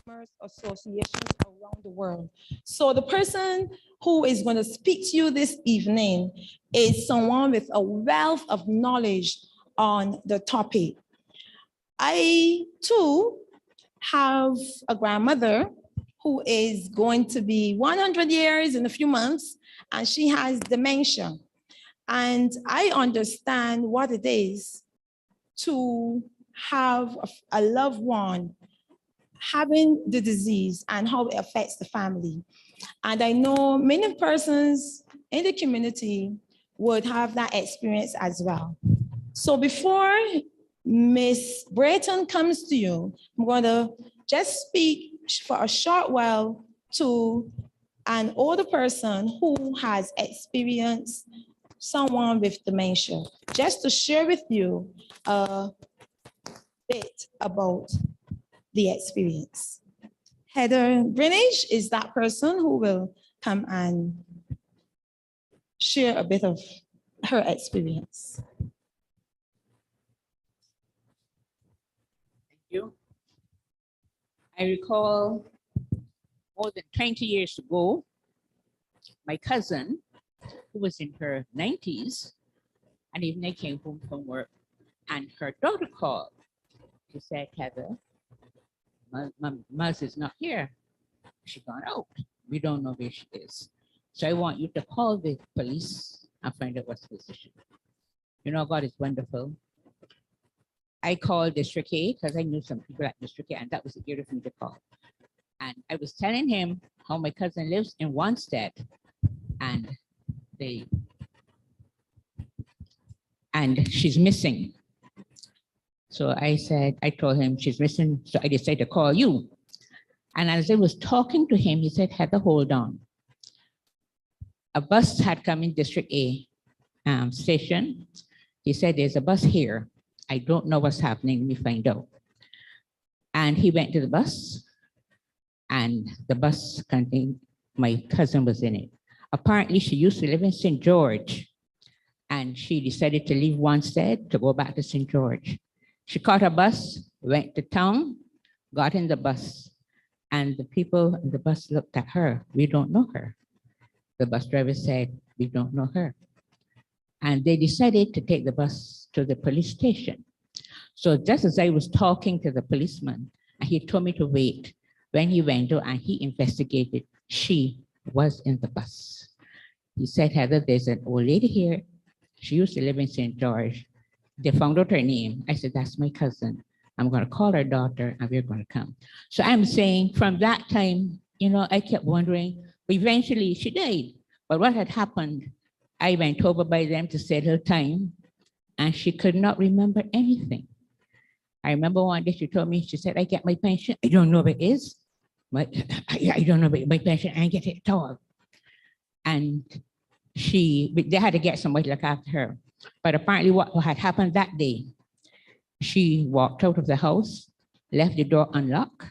Alzheimer's associations around the world. So the person who is going to speak to you this evening is someone with a wealth of knowledge on the topic. I, too, have a grandmother who is going to be 100 years in a few months, and she has dementia. And I understand what it is to have a loved one having the disease and how it affects the family. And I know many persons in the community would have that experience as well. So before Miss Brereton comes to you, I'm going to just speak for a short while to an older person who has experienced someone with dementia, just to share with you a bit about the experience. Heather Greenwich is that person who will come and share a bit of her experience. Thank you. I recall more than 20 years ago, my cousin, who was in her 90s, and even I came home from work, and her daughter called. She said, Heather, Muz is not here. She's gone out. We don't know where she is. So I want you to call the police and find out what's the position. You know, God is wonderful. I called District A because I knew some people at District A, and that was the year for me to call. And I was telling him how my cousin lives in Wanstead, and she's missing. So I told him she's missing. So I decided to call you. And as I was talking to him, he said, Heather, hold on. A bus had come in District A station. He said, there's a bus here. I don't know what's happening. Let me find out. And he went to the bus, and the bus contained, my cousin was in it. Apparently, she used to live in St. George, and she decided to leave Wanstead to go back to St. George. She caught a bus, went to town, got in the bus, and the people in the bus looked at her. We don't know her. The bus driver said, we don't know her. And they decided to take the bus to the police station. So just as I was talking to the policeman, and he told me to wait, when he went out and he investigated, she was in the bus. He said, Heather, there's an old lady here. She used to live in St. George. They found out her name. I said, that's my cousin. I'm going to call her daughter and we're going to come. So I'm saying from that time, you know, I kept wondering, eventually she died. But what had happened, I went over by them to settle time and she could not remember anything. I remember one day she told me, she said, I get my pension. I don't know what it is. But I don't know about my pension. I get it at all. And they had to get somebody to look after her. But apparently what had happened that day, she walked out of the house, left the door unlocked,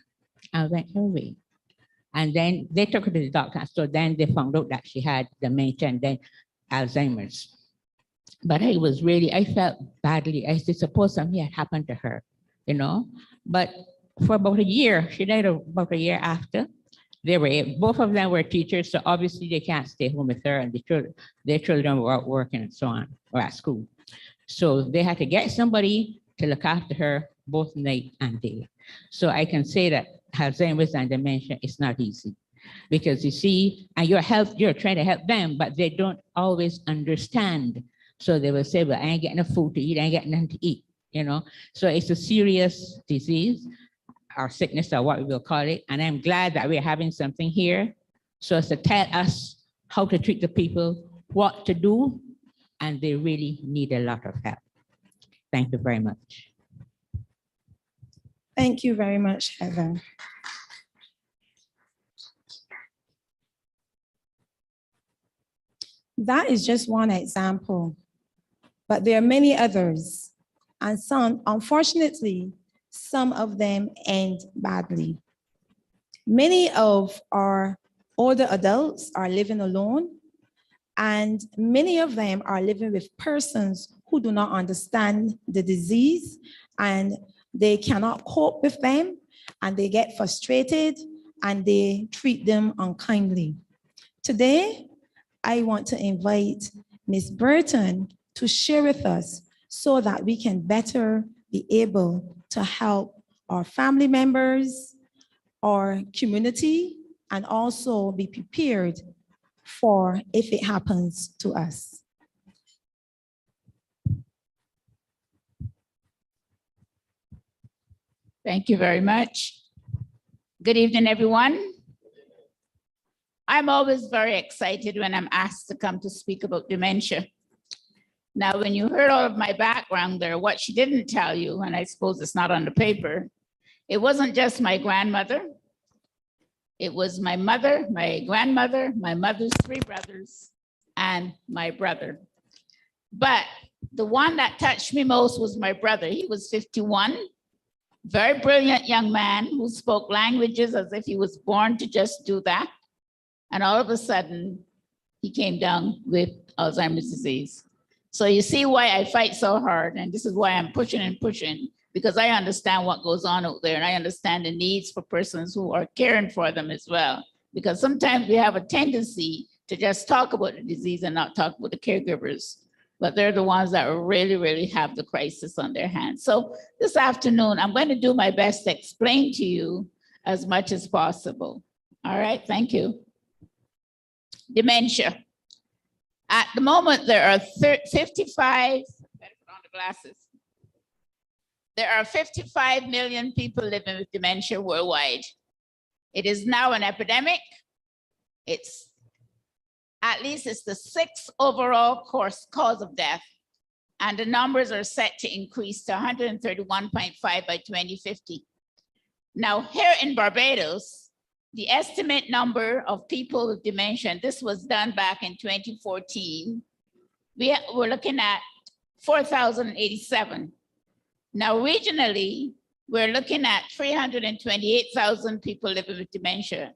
and went her way. And then they took her to the doctor. So then they found out that she had dementia and then Alzheimer's. But I felt badly. I said, suppose something had happened to her, you know? But for about a year, she died about a year after. Both of them were teachers, so obviously they can't stay home with her, and their children were out working and so on, or at school. So they had to get somebody to look after her both night and day. So I can say that Alzheimer's and dementia is not easy, because you see, and you're trying to help them, but they don't always understand. So they will say, well, I ain't getting enough food to eat, I ain't getting nothing to eat, you know? So it's a serious disease, or sickness, or what we will call it. And I'm glad that we're having something here so as to tell us how to treat the people, what to do, and they really need a lot of help. Thank you very much. Thank you very much, Heather. That is just one example, but there are many others, and some, unfortunately, some of them end badly. Many of our older adults are living alone, and many of them are living with persons who do not understand the disease, and they cannot cope with them, and they get frustrated and they treat them unkindly. Today, I want to invite Ms. Brereton to share with us so that we can better be able to help our family members, our community, and also be prepared for if it happens to us. Thank you very much. Good evening, everyone. I'm always very excited when I'm asked to come to speak about dementia. Now, when you heard all of my background there, what she didn't tell you, and I suppose it's not on the paper, it wasn't just my grandmother. It was my mother, my grandmother, my mother's 3 brothers, and my brother. But the one that touched me most was my brother. He was 51, very brilliant young man who spoke languages as if he was born to just do that. And all of a sudden, he came down with Alzheimer's disease. So you see why I fight so hard, and this is why I'm pushing and pushing, because I understand what goes on out there, and I understand the needs for persons who are caring for them as well. Because sometimes we have a tendency to just talk about the disease and not talk about the caregivers, but they're the ones that really, really have the crisis on their hands. So this afternoon, I'm going to do my best to explain to you as much as possible. All right, thank you. Dementia. At the moment, there are 55, better put on the glasses. There are 55 million people living with dementia worldwide. It is now an epidemic. It's at least it's the 6th overall cause of death. And the numbers are set to increase to 131.5 by 2050. Now, here in Barbados, the estimate number of people with dementia, and this was done back in 2014, we're looking at 4,087. Now, regionally, we're looking at 328,000 people living with dementia.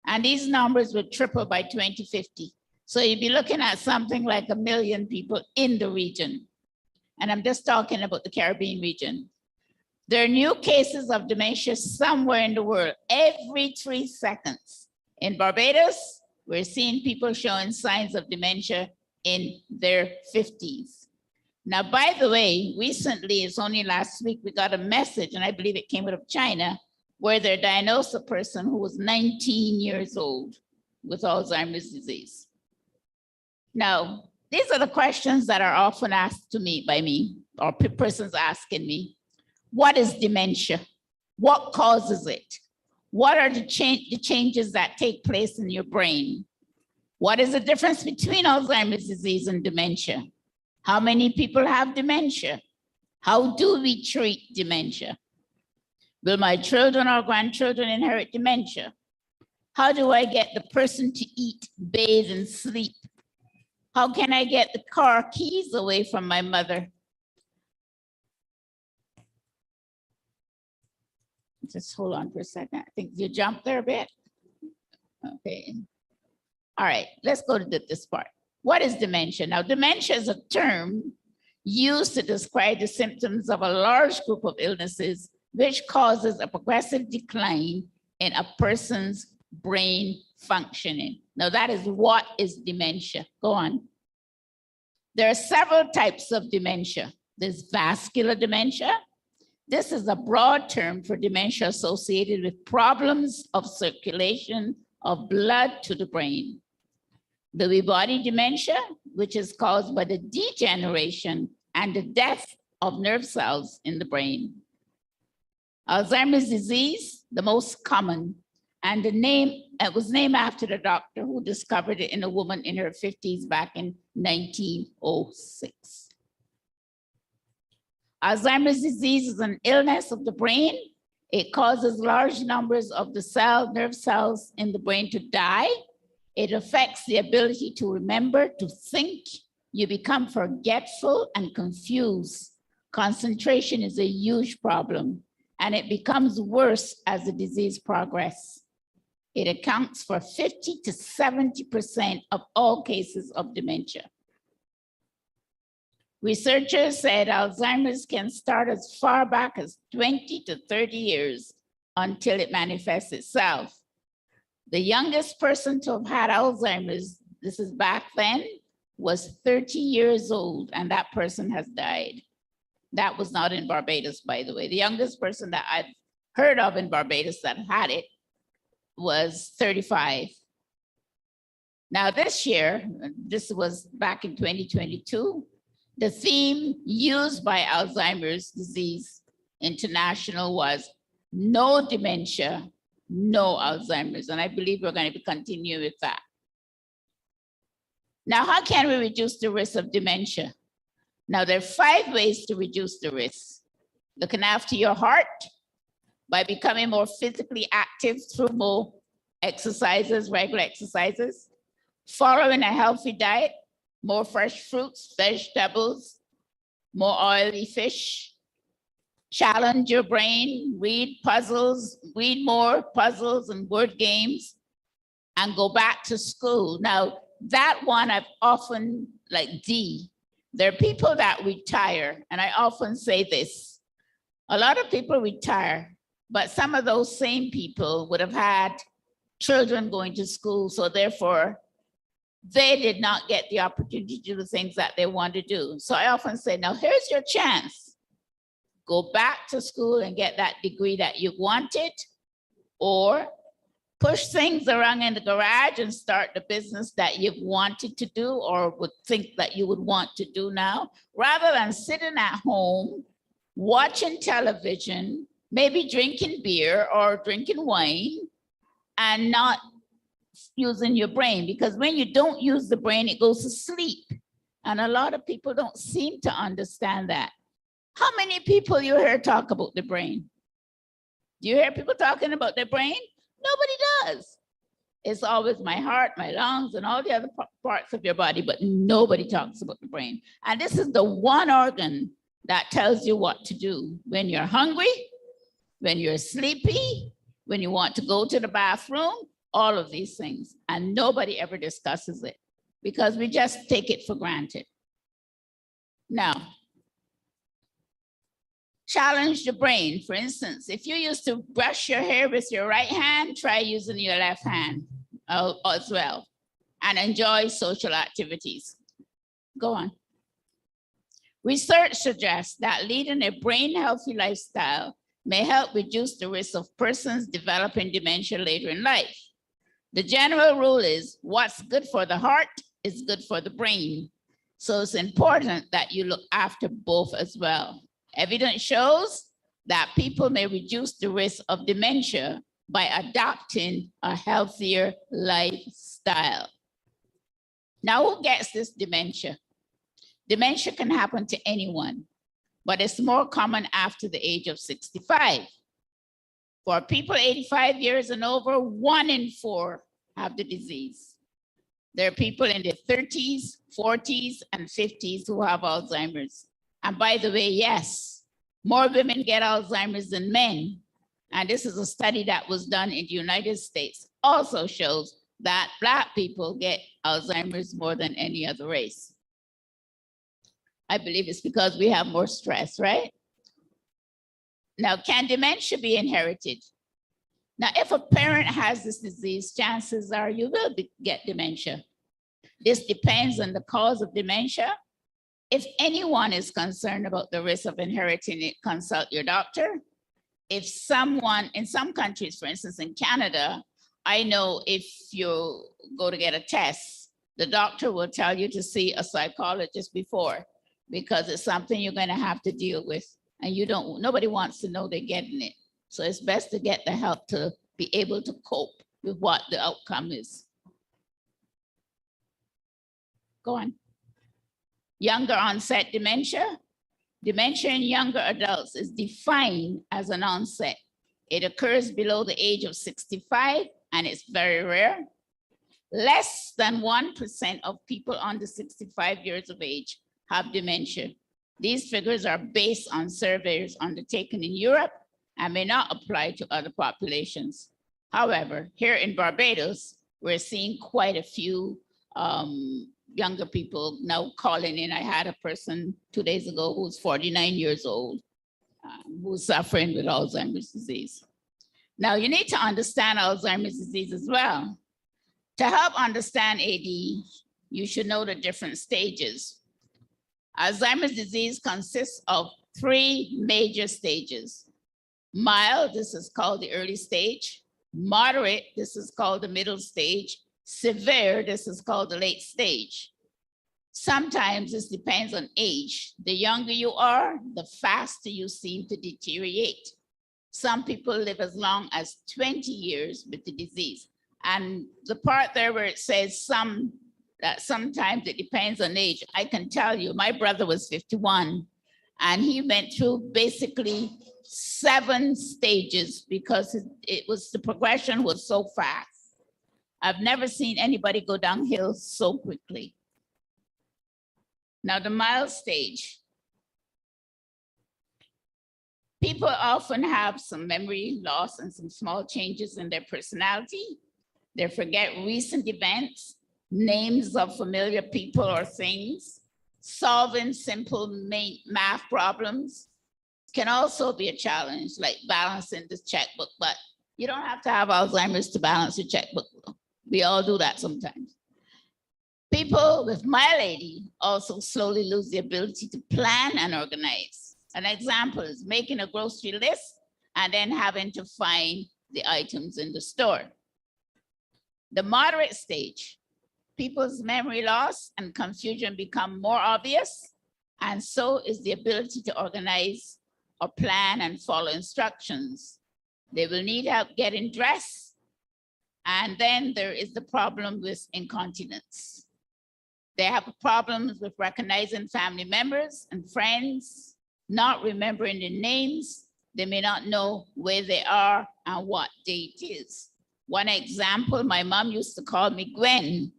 And these numbers would triple by 2050. So you'd be looking at something like 1 million people in the region. And I'm just talking about the Caribbean region. There are new cases of dementia somewhere in the world, every 3 seconds. In Barbados, we're seeing people showing signs of dementia in their 50s. Now, by the way, recently, it's only last week, we got a message, and I believe it came out of China, where they diagnosed a person who was 19 years old with Alzheimer's disease. Now, these are the questions that are often asked to me by me, or persons asking me. What is dementia? What causes it? What are the changes that take place in your brain? What is the difference between Alzheimer's disease and dementia? How many people have dementia? How do we treat dementia? Will my children or grandchildren inherit dementia? How do I get the person to eat, bathe, and sleep? How can I get the car keys away from my mother? Just hold on for a second. I think you jumped there a bit. Okay. All right, let's go to this part. What is dementia? Now, dementia is a term used to describe the symptoms of a large group of illnesses which causes a progressive decline in a person's brain functioning. Now, that is what is dementia. Go on. There are several types of dementia. There's vascular dementia. This is a broad term for dementia associated with problems of circulation of blood to the brain. Lewy body dementia, which is caused by the degeneration and the death of nerve cells in the brain. Alzheimer's disease, the most common, and it was named after the doctor who discovered it in a woman in her 50s back in 1906. Alzheimer's disease is an illness of the brain. It causes large numbers of the nerve cells in the brain to die. It affects the ability to remember, to think. You become forgetful and confused. Concentration is a huge problem, and it becomes worse as the disease progresses. It accounts for 50 to 70% of all cases of dementia. Researchers said Alzheimer's can start as far back as 20 to 30 years until it manifests itself. The youngest person to have had Alzheimer's, this is back then, was 30 years old, and that person has died. That was not in Barbados, by the way. The youngest person that I've heard of in Barbados that had it was 35. Now this year, this was back in 2022, the theme used by Alzheimer's Disease International was no dementia, no Alzheimer's. And I believe we're going to continue with that. Now, how can we reduce the risk of dementia? Now, there are 5 ways to reduce the risk. Looking after your heart by becoming more physically active through more exercises, regular exercises, following a healthy diet, more fresh fruits, vegetables, more oily fish, challenge your brain, read more puzzles and word games, and go back to school. Now, that one I've often, like D, there are people that retire, and I often say this, a lot of people retire, but some of those same people would have had children going to school, so therefore they did not get the opportunity to do the things that they want to do. So I often say, now here's your chance. Go back to school and get that degree that you wanted, or push things around in the garage and start the business that you've wanted to do or would think that you would want to do now, rather than sitting at home, watching television, maybe drinking beer or drinking wine and not using your brain. Because when you don't use the brain, it goes to sleep. And a lot of people don't seem to understand that. How many people you hear talk about the brain? Do you hear people talking about their brain? Nobody does. It's always my heart, my lungs, and all the other parts of your body, but nobody talks about the brain. And this is the one organ that tells you what to do when you're hungry, when you're sleepy, when you want to go to the bathroom, all of these things. And nobody ever discusses it because we just take it for granted. Now, challenge the brain. For instance, if you used to brush your hair with your right hand, try using your left hand as well, and enjoy social activities. Go on. Research suggests that leading a brain-healthy lifestyle may help reduce the risk of persons developing dementia later in life. The general rule is what's good for the heart is good for the brain. So it's important that you look after both as well. Evidence shows that people may reduce the risk of dementia by adopting a healthier lifestyle. Now, who gets this dementia? Dementia can happen to anyone, but it's more common after the age of 65. For people 85 years and over, 1 in 4 have the disease. There are people in their 30s, 40s, and 50s who have Alzheimer's. And by the way, yes, more women get Alzheimer's than men. And this is a study that was done in the United States, also shows that Black people get Alzheimer's more than any other race. I believe it's because we have more stress, right? Now, can dementia be inherited? Now, if a parent has this disease, chances are you will get dementia. This depends on the cause of dementia. If anyone is concerned about the risk of inheriting it, consult your doctor. If someone, in some countries, for instance, in Canada, I know if you go to get a test, the doctor will tell you to see a psychologist before, because it's something you're going to have to deal with. And nobody wants to know they're getting it. So it's best to get the help to be able to cope with what the outcome is. Go on. Younger onset dementia. Dementia in younger adults is defined as an onset. It occurs below the age of 65 and it's very rare. Less than 1% of people under 65 years of age have dementia. These figures are based on surveys undertaken in Europe and may not apply to other populations. However, here in Barbados, we're seeing quite a few younger people now calling in. I had a person 2 days ago who's 49 years old, who's suffering with Alzheimer's disease. Now, you need to understand Alzheimer's disease as well. To help understand AD, you should know the different stages. Alzheimer's disease consists of 3 major stages. Mild, this is called the early stage. Moderate, this is called the middle stage. Severe, this is called the late stage. Sometimes this depends on age. The younger you are, the faster you seem to deteriorate. Some people live as long as 20 years with the disease. And the part there where it says that sometimes it depends on age, I can tell you, my brother was 51 and he went through basically 7 stages because the progression was so fast. I've never seen anybody go downhill so quickly. Now, the mild stage. People often have some memory loss and some small changes in their personality. They forget recent events, names of familiar people or things. Solving simple math problems can also be a challenge, like balancing this checkbook, but you don't have to have Alzheimer's to balance your checkbook. We all do that sometimes. People with mild AD also slowly lose the ability to plan and organize. An example is making a grocery list and then having to find the items in the store. The moderate stage, people's memory loss and confusion become more obvious, and so is the ability to organize or plan and follow instructions. They will need help getting dressed, and then there is the problem with incontinence. They have problems with recognizing family members and friends, not remembering their names. They may not know where they are and what day it is. One example, my mom used to call me Gwen,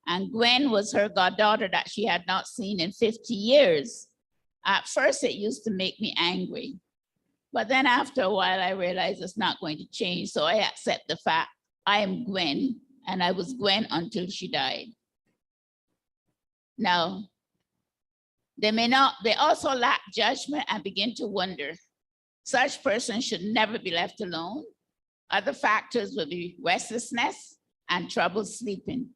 and Gwen was her goddaughter that she had not seen in 50 years. At first, it used to make me angry. But then after a while, I realized it's not going to change. So I accept the fact I am Gwen, and I was Gwen until she died. Now, they also lack judgment and begin to wonder. Such persons should never be left alone. Other factors will be restlessness and trouble sleeping.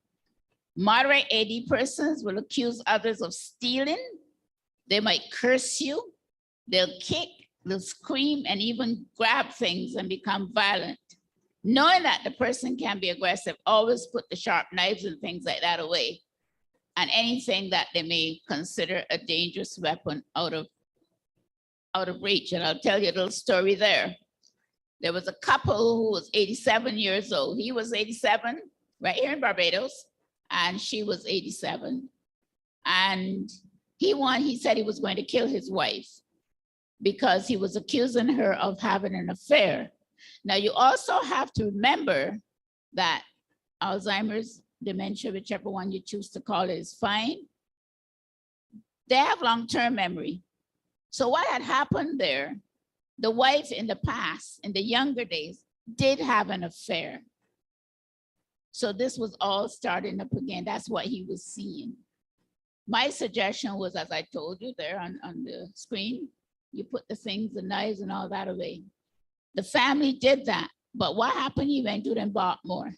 Moderate AD persons will accuse others of stealing. They might curse you. They'll kick, they'll scream, and even grab things and become violent. Knowing that the person can be aggressive, always put the sharp knives and things like that away, and anything that they may consider a dangerous weapon out of reach. And I'll tell you a little story there. There was a couple who was 87 years old. He was 87, right here in Barbados, and she was 87. And he said he was going to kill his wife because he was accusing her of having an affair. Now, you also have to remember that Alzheimer's, dementia, whichever one you choose to call it, is fine. They have long-term memory. So what had happened there, the wife in the past, in the younger days, did have an affair. So this was all starting up again. That's what he was seeing. My suggestion was, as I told you there on the screen, you put the things, the knives and all that away. The family did that, but what happened? He went to and bought more.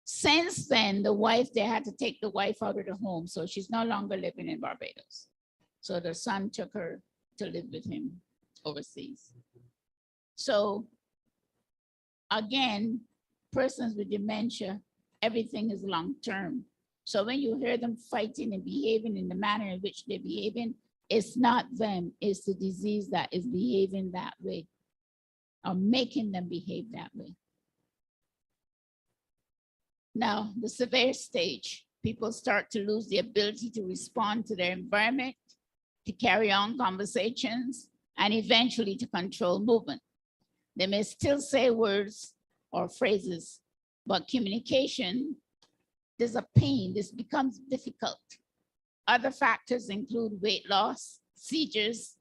Since then, they had to take the wife out of the home, so she's no longer living in Barbados. So the son took her to live with him overseas. So again, persons with dementia, everything is long-term. So when you hear them fighting and behaving in the manner in which they're behaving, it's not them, it's the disease that is behaving that way or making them behave that way. Now, the severe stage, people start to lose the ability to respond to their environment, to carry on conversations, and eventually to control movement. They may still say words or phrases, but communication, there's a pain, this becomes difficult. Other factors include weight loss, seizures,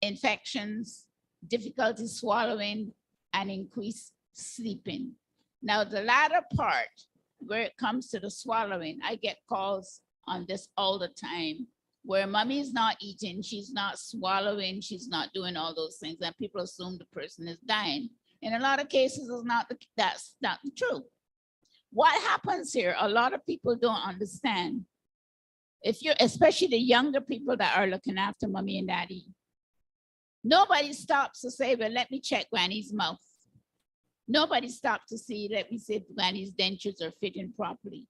infections, difficulty swallowing, and increased sleeping. Now, the latter part, where it comes to the swallowing, I get calls on this all the time. where mommy is not eating, she's not swallowing, she's not doing all those things, and people assume the person is dying. In a lot of cases, that's not the truth. What happens here, a lot of people don't understand. If you're, especially the younger people that are looking after mommy and daddy, nobody stops to say, well, let me check Granny's mouth. Nobody stops to see, let me see if Granny's dentures are fitting properly.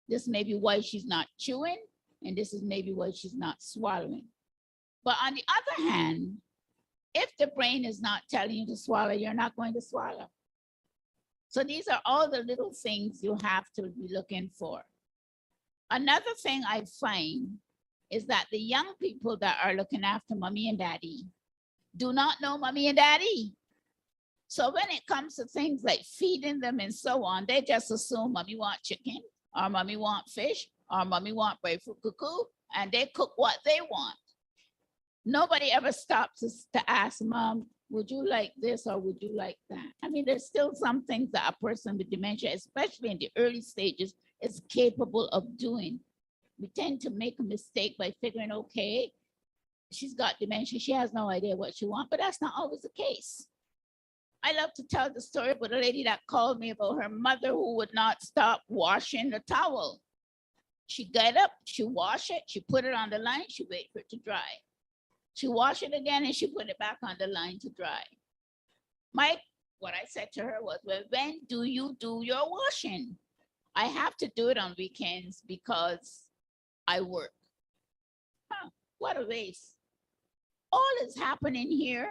This may be why she's not chewing, and this is maybe why she's not swallowing. But on the other hand, if the brain is not telling you to swallow, you're not going to swallow. So these are all the little things you have to be looking for. Another thing I find is that the young people that are looking after mommy and daddy do not know mommy and daddy. So when it comes to things like feeding them and so on, they just assume mommy want chicken, or mommy want fish, or mommy want breadfruit cuckoo, and they cook what they want. Nobody ever stops to ask, Mom, would you like this or would you like that? I mean, there's still some things that a person with dementia, especially in the early stages, is capable of doing. We tend to make a mistake by figuring, okay, she's got dementia, she has no idea what she wants, but that's not always the case. I love to tell the story about a lady that called me about her mother who would not stop washing the towel. She got up, she washed it, she put it on the line, she waited for it to dry. She washed it again and she put it back on the line to dry. What I said to her was, well, when do you do your washing? I have to do it on weekends because I work. What a waste. All that's happening here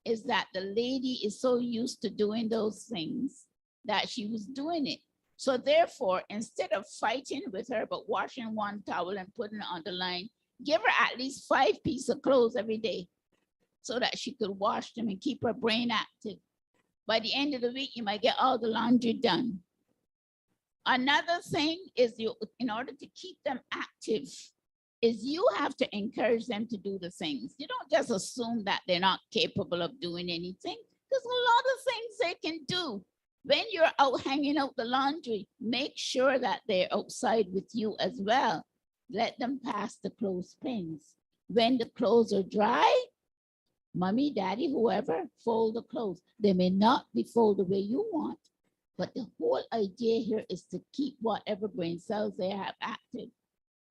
is that the lady is so used to doing those things that she was doing it. So therefore, instead of fighting with her about washing one towel and putting it on the line, give her at least 5 pieces of clothes every day so that she could wash them and keep her brain active. By the end of the week, you might get all the laundry done. Another thing is, in order to keep them active, is you have to encourage them to do the things. You don't just assume that they're not capable of doing anything. There's a lot of things they can do. When you're out hanging out the laundry, make sure that they're outside with you as well. Let them pass the clothespins. When the clothes are dry, mommy, daddy, whoever, fold the clothes. They may not be folded the way you want, but the whole idea here is to keep whatever brain cells they have active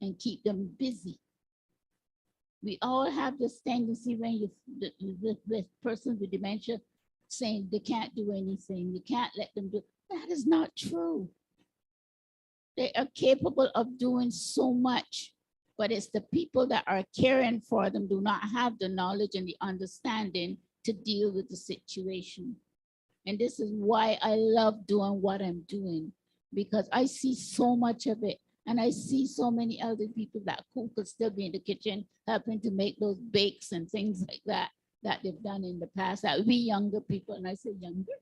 and keep them busy. We all have this tendency when the person with dementia saying they can't do anything, you can't let them do. That is not true. They are capable of doing so much, but it's the people that are caring for them do not have the knowledge and the understanding to deal with the situation. And this is why I love doing what I'm doing, because I see so much of it. And I see so many elder people that could still be in the kitchen helping to make those bakes and things like that they've done in the past, that we younger people, and I say younger,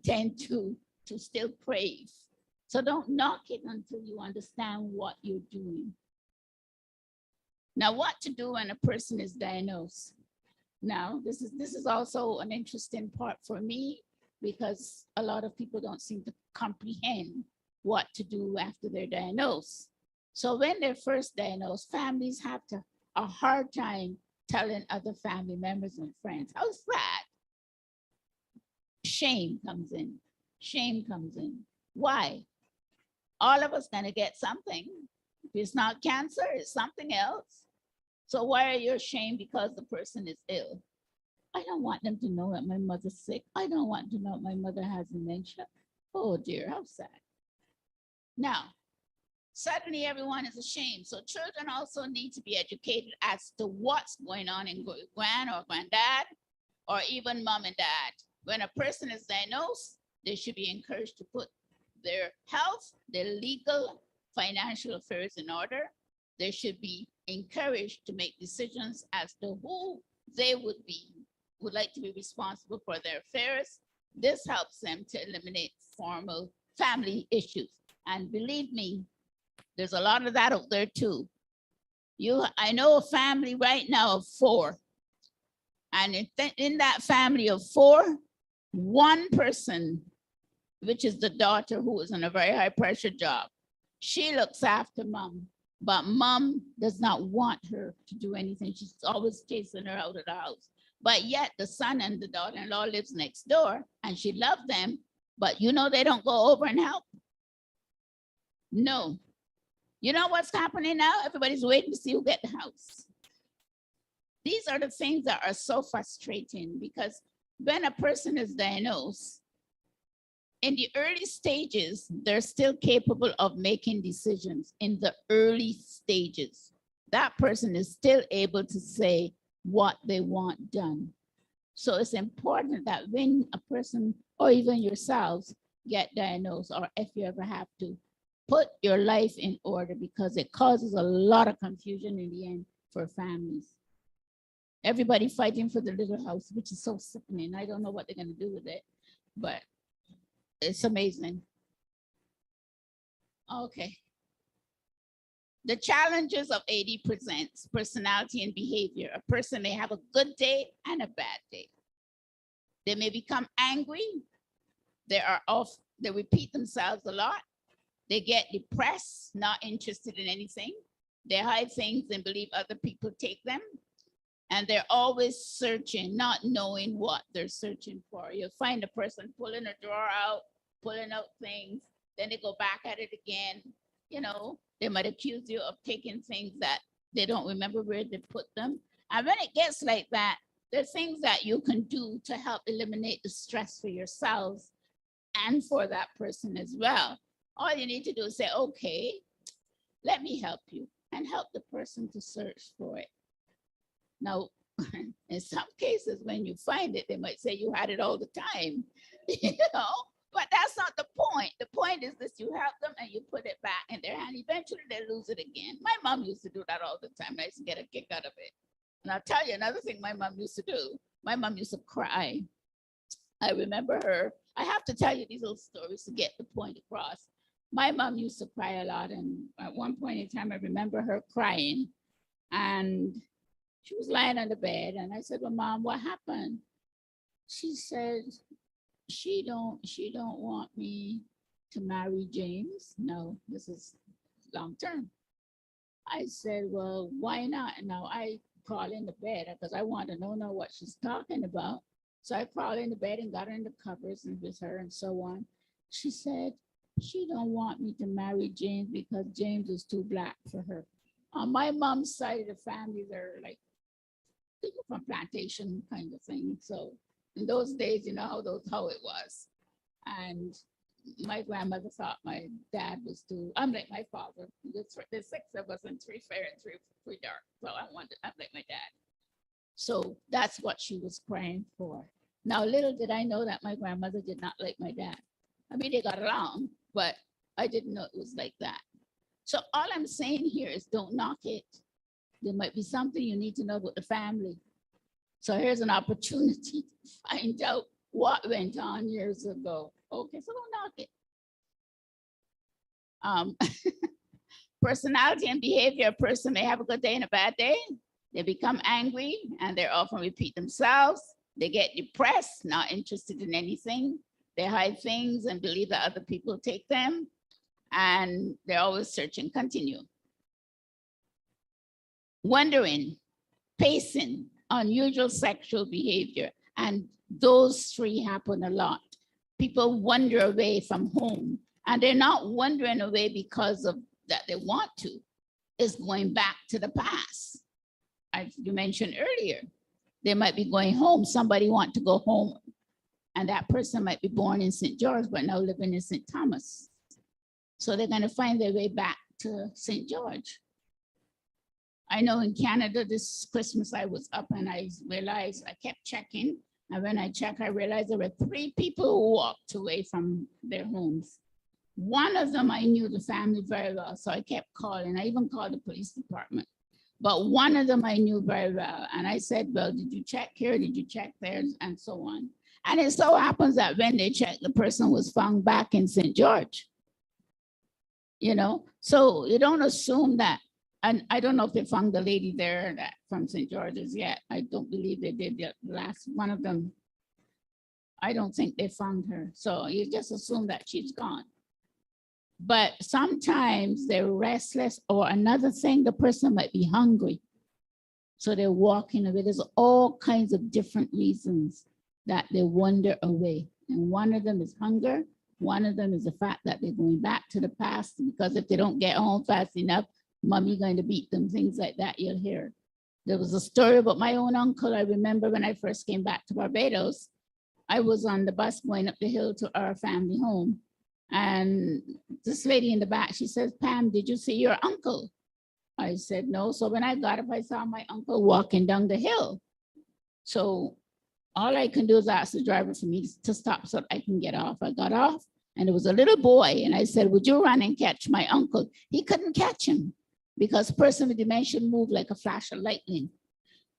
tend to still crave. So don't knock it until you understand what you're doing. Now, what to do when a person is diagnosed? Now, this is also an interesting part for me, because a lot of people don't seem to comprehend what to do after they're diagnosed. So when they're first diagnosed, families have a hard time telling other family members and friends. How's that? Shame comes in. Shame comes in. Why? All of us gonna get something. If it's not cancer, it's something else. So why are you ashamed because the person is ill? I don't want them to know that my mother's sick. I don't want to know my mother has dementia. Oh dear, how sad. Now, suddenly everyone is ashamed. So children also need to be educated as to what's going on in gran or granddad, or even mom and dad. When a person is diagnosed, they should be encouraged to put their health, their legal, financial affairs in order. They should be encouraged to make decisions as to who they would like to be responsible for their affairs. This helps them to eliminate formal family issues. And believe me, there's a lot of that out there too. I know a family right now of 4. And in that family of 4, one person, which is the daughter who is in a very high pressure job, she looks after mom. but mom does not want her to do anything. She's always chasing her out of the house. But yet the son and the daughter-in-law lives next door and she loves them, but you know, they don't go over and help. No. You know what's happening now? Everybody's waiting to see who get the house. These are the things that are so frustrating, because when a person is diagnosed, in the early stages, they're still capable of making decisions. In the early stages, that person is still able to say what they want done. So it's important that when a person, or even yourselves, get diagnosed, or if you ever have to, put your life in order, because it causes a lot of confusion in the end for families. Everybody fighting for the little house, which is so sickening. I don't know what they're going to do with it, but it's amazing. Okay. The challenges of AD presents personality and behavior. A person may have a good day and a bad day. They may become angry. They repeat themselves a lot. They get depressed, not interested in anything. They hide things and believe other people take them. And they're always searching, not knowing what they're searching for. You'll find a person pulling a drawer out, pulling out things, then they go back at it again. You know, they might accuse you of taking things that they don't remember where they put them. And when it gets like that, there are things that you can do to help eliminate the stress for yourselves and for that person as well. All you need to do is say, okay, let me help you, and help the person to search for it. Now, in some cases, when you find it, they might say you had it all the time, you know, but that's not the point. The point is this: you help them and you put it back in their hand. Eventually, they lose it again. My mom used to do that all the time. I used to get a kick out of it. And I'll tell you another thing my mom used to do. My mom used to cry. I remember her. I have to tell you these little stories to get the point across. My mom used to cry a lot. And at one point in time, I remember her crying. And she was lying on the bed. And I said, well, Mom, what happened? She said, she don't want me to marry James. No, this is long term. I said, well, why not? And now I crawl in the bed because I want to know what she's talking about. So I crawled in the bed and got her in the covers and with her and so on. She said, she don't want me to marry James because James is too black for her. On my mom's side of the family, they're like people from plantation kind of thing. So in those days, you know how it was. And my grandmother thought my dad was too, I'm like my father. There's 6 of us and 3 fair and 3 dark. So I'm like my dad. So that's what she was praying for. Now, little did I know that my grandmother did not like my dad. I mean, they got along, but I didn't know it was like that. So all I'm saying here is don't knock it. There might be something you need to know about the family. So here's an opportunity to find out what went on years ago. Okay, so don't knock it. Personality and behavior. A person may have a good day and a bad day. They become angry and they often repeat themselves. They get depressed, not interested in anything. They hide things and believe that other people take them. And they're always searching. Continue. Wondering, pacing, unusual sexual behavior. And those 3 happen a lot. People wander away from home, and they're not wandering away because of that they want to. It's going back to the past. As you mentioned earlier, they might be going home. Somebody want to go home, and that person might be born in St. George, but now living in St. Thomas. So they're going to find their way back to St. George. I know in Canada this Christmas I was up and I realized I kept checking. And when I checked, I realized there were 3 people who walked away from their homes. One of them, I knew the family very well, so I kept calling. I even called the police department. But one of them I knew very well. And I said, well, did you check here? Did you check there? And so on. And it so happens that when they checked, the person was found back in St. George. You know, so you don't assume that. And I don't know if they found the lady there that from St. George's yet. I don't believe they did. The last one of them, I don't think they found her. So you just assume that she's gone. But sometimes they're restless, or another thing, the person might be hungry. So they're walking away. There's all kinds of different reasons that they wander away. And one of them is hunger. One of them is the fact that they're going back to the past, because if they don't get home fast enough, mommy going to beat them, things like that you'll hear. There was a story about my own uncle. I remember when I first came back to Barbados, I was on the bus going up the hill to our family home. And this lady in the back, she says, Pam, did you see your uncle? I said, no. So when I got up, I saw my uncle walking down the hill. So all I can do is ask the driver for me to stop so I can get off. I got off and there was a little boy. And I said, would you run and catch my uncle? He couldn't catch him because a person with dementia moved like a flash of lightning.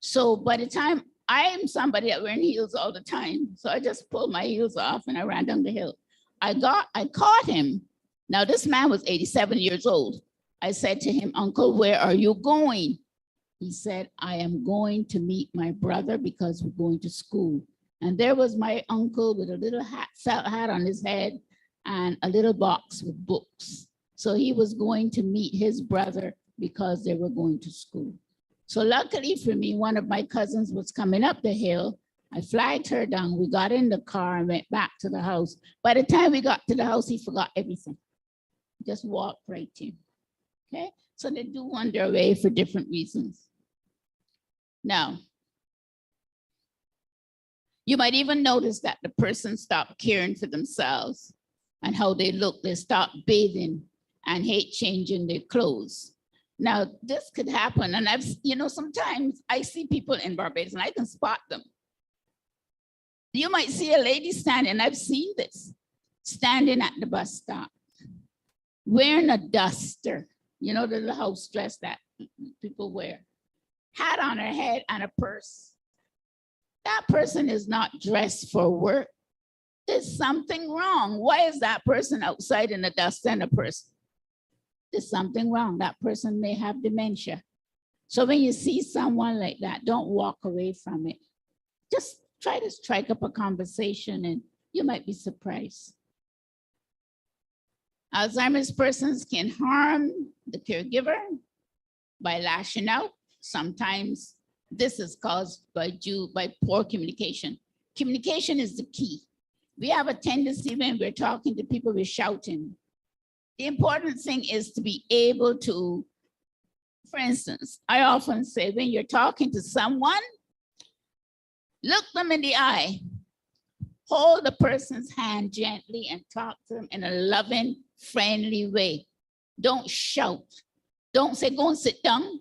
So by the time, I am somebody that wears heels all the time. So I just pulled my heels off and I ran down the hill. I caught him. Now this man was 87 years old. I said to him, Uncle, where are you going? He said, I am going to meet my brother because we're going to school. And there was my uncle with a little hat, felt hat on his head and a little box with books. So he was going to meet his brother because they were going to school. So luckily for me, one of my cousins was coming up the hill. I flagged her down. We got in the car and went back to the house. By the time we got to the house, he forgot everything. Just walked right in. Okay, so they do wander away for different reasons. Now, you might even notice that the person stopped caring for themselves and how they look. They stop bathing and hate changing their clothes. Now, this could happen. And sometimes I see people in Barbados and I can spot them. You might see a lady standing, I've seen this, standing at the bus stop, wearing a duster, the little house dress that people wear, hat on her head and a purse. That person is not dressed for work. There's something wrong. Why is that person outside in a duster and a purse? There's something wrong. That person may have dementia. So when you see someone like that, don't walk away from it. Just try to strike up a conversation and you might be surprised. Alzheimer's persons can harm the caregiver by lashing out. Sometimes this is caused by poor communication. Communication is the key. We have a tendency when we're talking to people, we're shouting. The important thing is to be able to, for instance, I often say when you're talking to someone, look them in the eye, hold the person's hand gently and talk to them in a loving, friendly way. Don't shout. Don't say, go and sit down.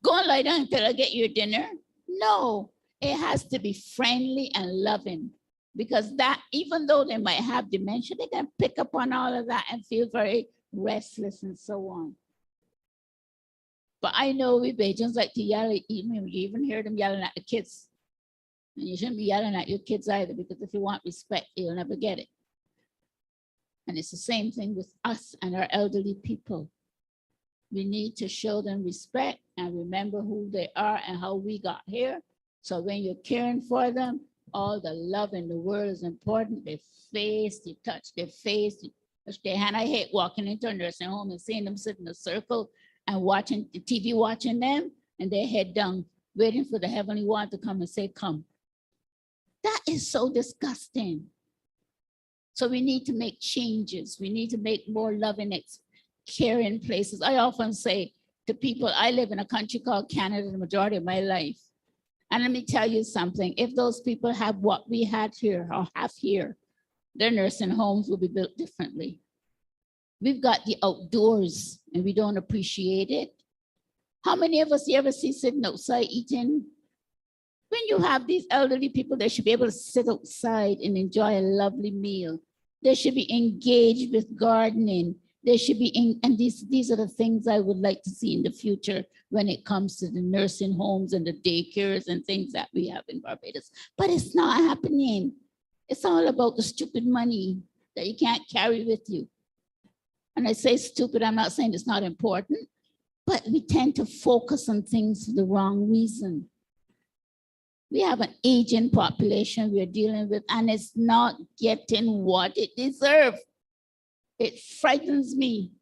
Go and lie down until I get your dinner. No, it has to be friendly and loving, because that, even though they might have dementia, they can pick up on all of that and feel very restless and so on. But I know we Bajans like to yell, you even hear them yelling at the kids. And you shouldn't be yelling at your kids either, because if you want respect, you'll never get it. And it's the same thing with us and our elderly people. We need to show them respect and remember who they are and how we got here. So when you're caring for them, all the love in the world is important. Their face, you touch their face, you touch their hand. I hate walking into a nursing home and seeing them sit in a circle and watching the TV, watching them, and their head down, waiting for the Heavenly One to come and say, come. That is so disgusting. So we need to make changes. We need to make more loving, caring places. I often say to people, I live in a country called Canada the majority of my life. And let me tell you something, if those people have what we had here or have here, their nursing homes will be built differently. We've got the outdoors and we don't appreciate it. How many of us you ever see sitting outside eating? When you have these elderly people, they should be able to sit outside and enjoy a lovely meal. They should be engaged with gardening. They should be and these are the things I would like to see in the future when it comes to the nursing homes and the daycares and things that we have in Barbados. But it's not happening. It's all about the stupid money that you can't carry with you. And I say stupid, I'm not saying it's not important, but we tend to focus on things for the wrong reason. We have an aging population we're dealing with, and it's not getting what it deserves. It frightens me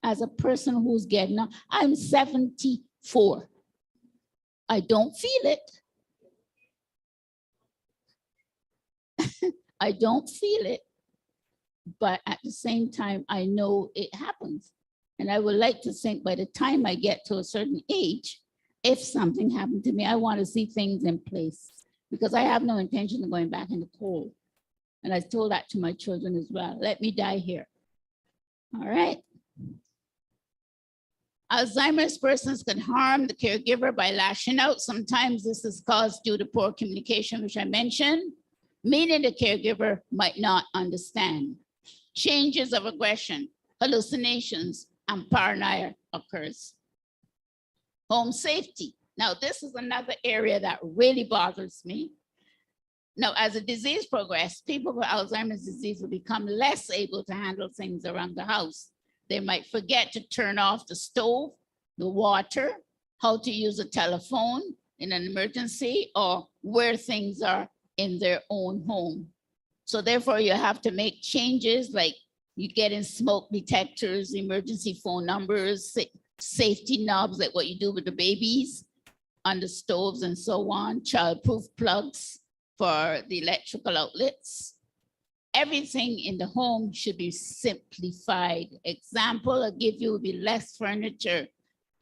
as a person who's getting on. I'm 74. I don't feel it. I don't feel it. But at the same time, I know it happens. And I would like to think by the time I get to a certain age, if something happened to me, I want to see things in place because I have no intention of going back in the cold. And I told that to my children as well. Let me die here. All right. Alzheimer's persons can harm the caregiver by lashing out. Sometimes this is caused due to poor communication, which I mentioned, meaning the caregiver might not understand. Changes of aggression, hallucinations, and paranoia occurs. Home safety. Now, this is another area that really bothers me. Now, as the disease progresses, people with Alzheimer's disease will become less able to handle things around the house. They might forget to turn off the stove, the water, how to use a telephone in an emergency, or where things are in their own home. So therefore, you have to make changes like you get in smoke detectors, emergency phone numbers, safety knobs, like what you do with the babies on the stoves and so on, childproof plugs for the electrical outlets. Everything in the home should be simplified. Example I'll give you would be less furniture,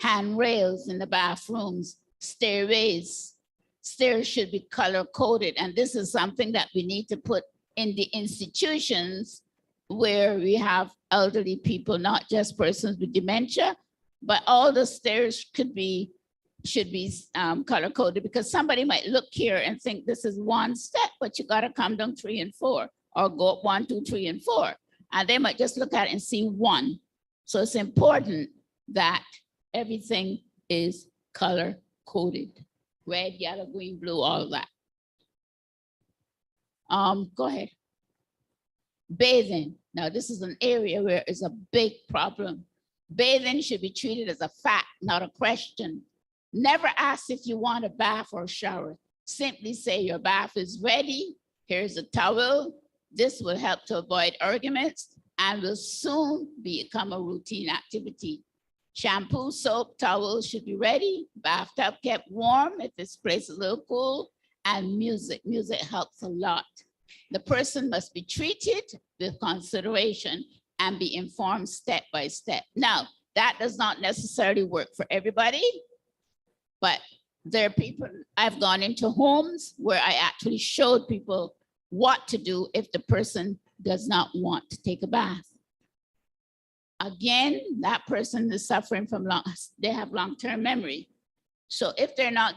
handrails in the bathrooms, stairways. Stairs should be color coded. And this is something that we need to put in the institutions where we have elderly people, not just persons with dementia, but all the stairs should be color coded because somebody might look here and think this is one step, but you got to come down 3 and 4 or go up 1, 2, 3, and 4. And they might just look at it and see 1. So it's important that everything is color coded. Red, yellow, green, blue, all of that. Go ahead. Bathing. Now, this is an area where it's a big problem. Bathing should be treated as a fact, not a question. Never ask if you want a bath or a shower. Simply say your bath is ready. Here's a towel. This will help to avoid arguments and will soon become a routine activity. Shampoo, soap, towels should be ready. Bathtub kept warm if this place is a little cool. And music. Music helps a lot. The person must be treated with consideration and be informed step by step. Now, that does not necessarily work for everybody, but there are people, I've gone into homes where I actually showed people what to do if the person does not want to take a bath. Again, that person is suffering from they have long-term memory. So if they're not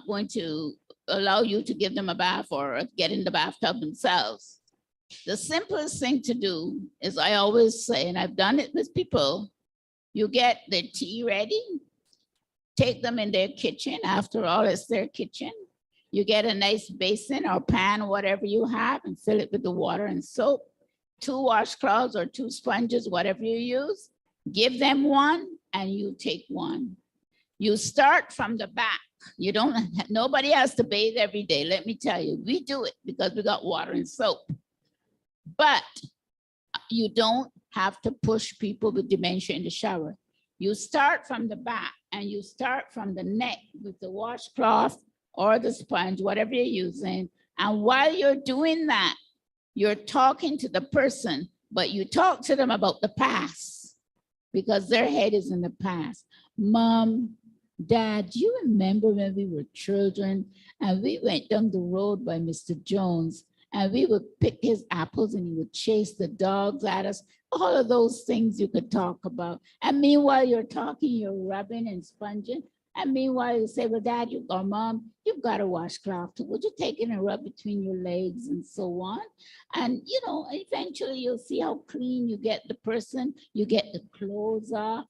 going to allow you to give them a bath or get in the bathtub themselves, the simplest thing to do is, I always say, and I've done it with people, you get their tea ready, take them in their kitchen. After all, it's their kitchen. You get a nice basin or pan, whatever you have, and fill it with the water and soap. 2 washcloths or 2 sponges, whatever you use. Give them 1 and you take 1. You start from the back. Nobody has to bathe every day. Let me tell you, we do it because we got water and soap. But you don't have to push people with dementia in the shower. You start from the back and you start from the neck with the washcloth or the sponge, whatever you're using. And while you're doing that, you're talking to the person, but you talk to them about the past because their head is in the past. Mom, Dad, do you remember when we were children and we went down the road by Mr. Jones and we would pick his apples and he would chase the dogs at us? All of those things you could talk about. And meanwhile, you're talking, you're rubbing and sponging. And meanwhile, you say, well, Dad, or Mom, you've got a washcloth too. Would you take it and rub between your legs and so on? And, eventually you'll see how clean you get the person. You get the clothes off.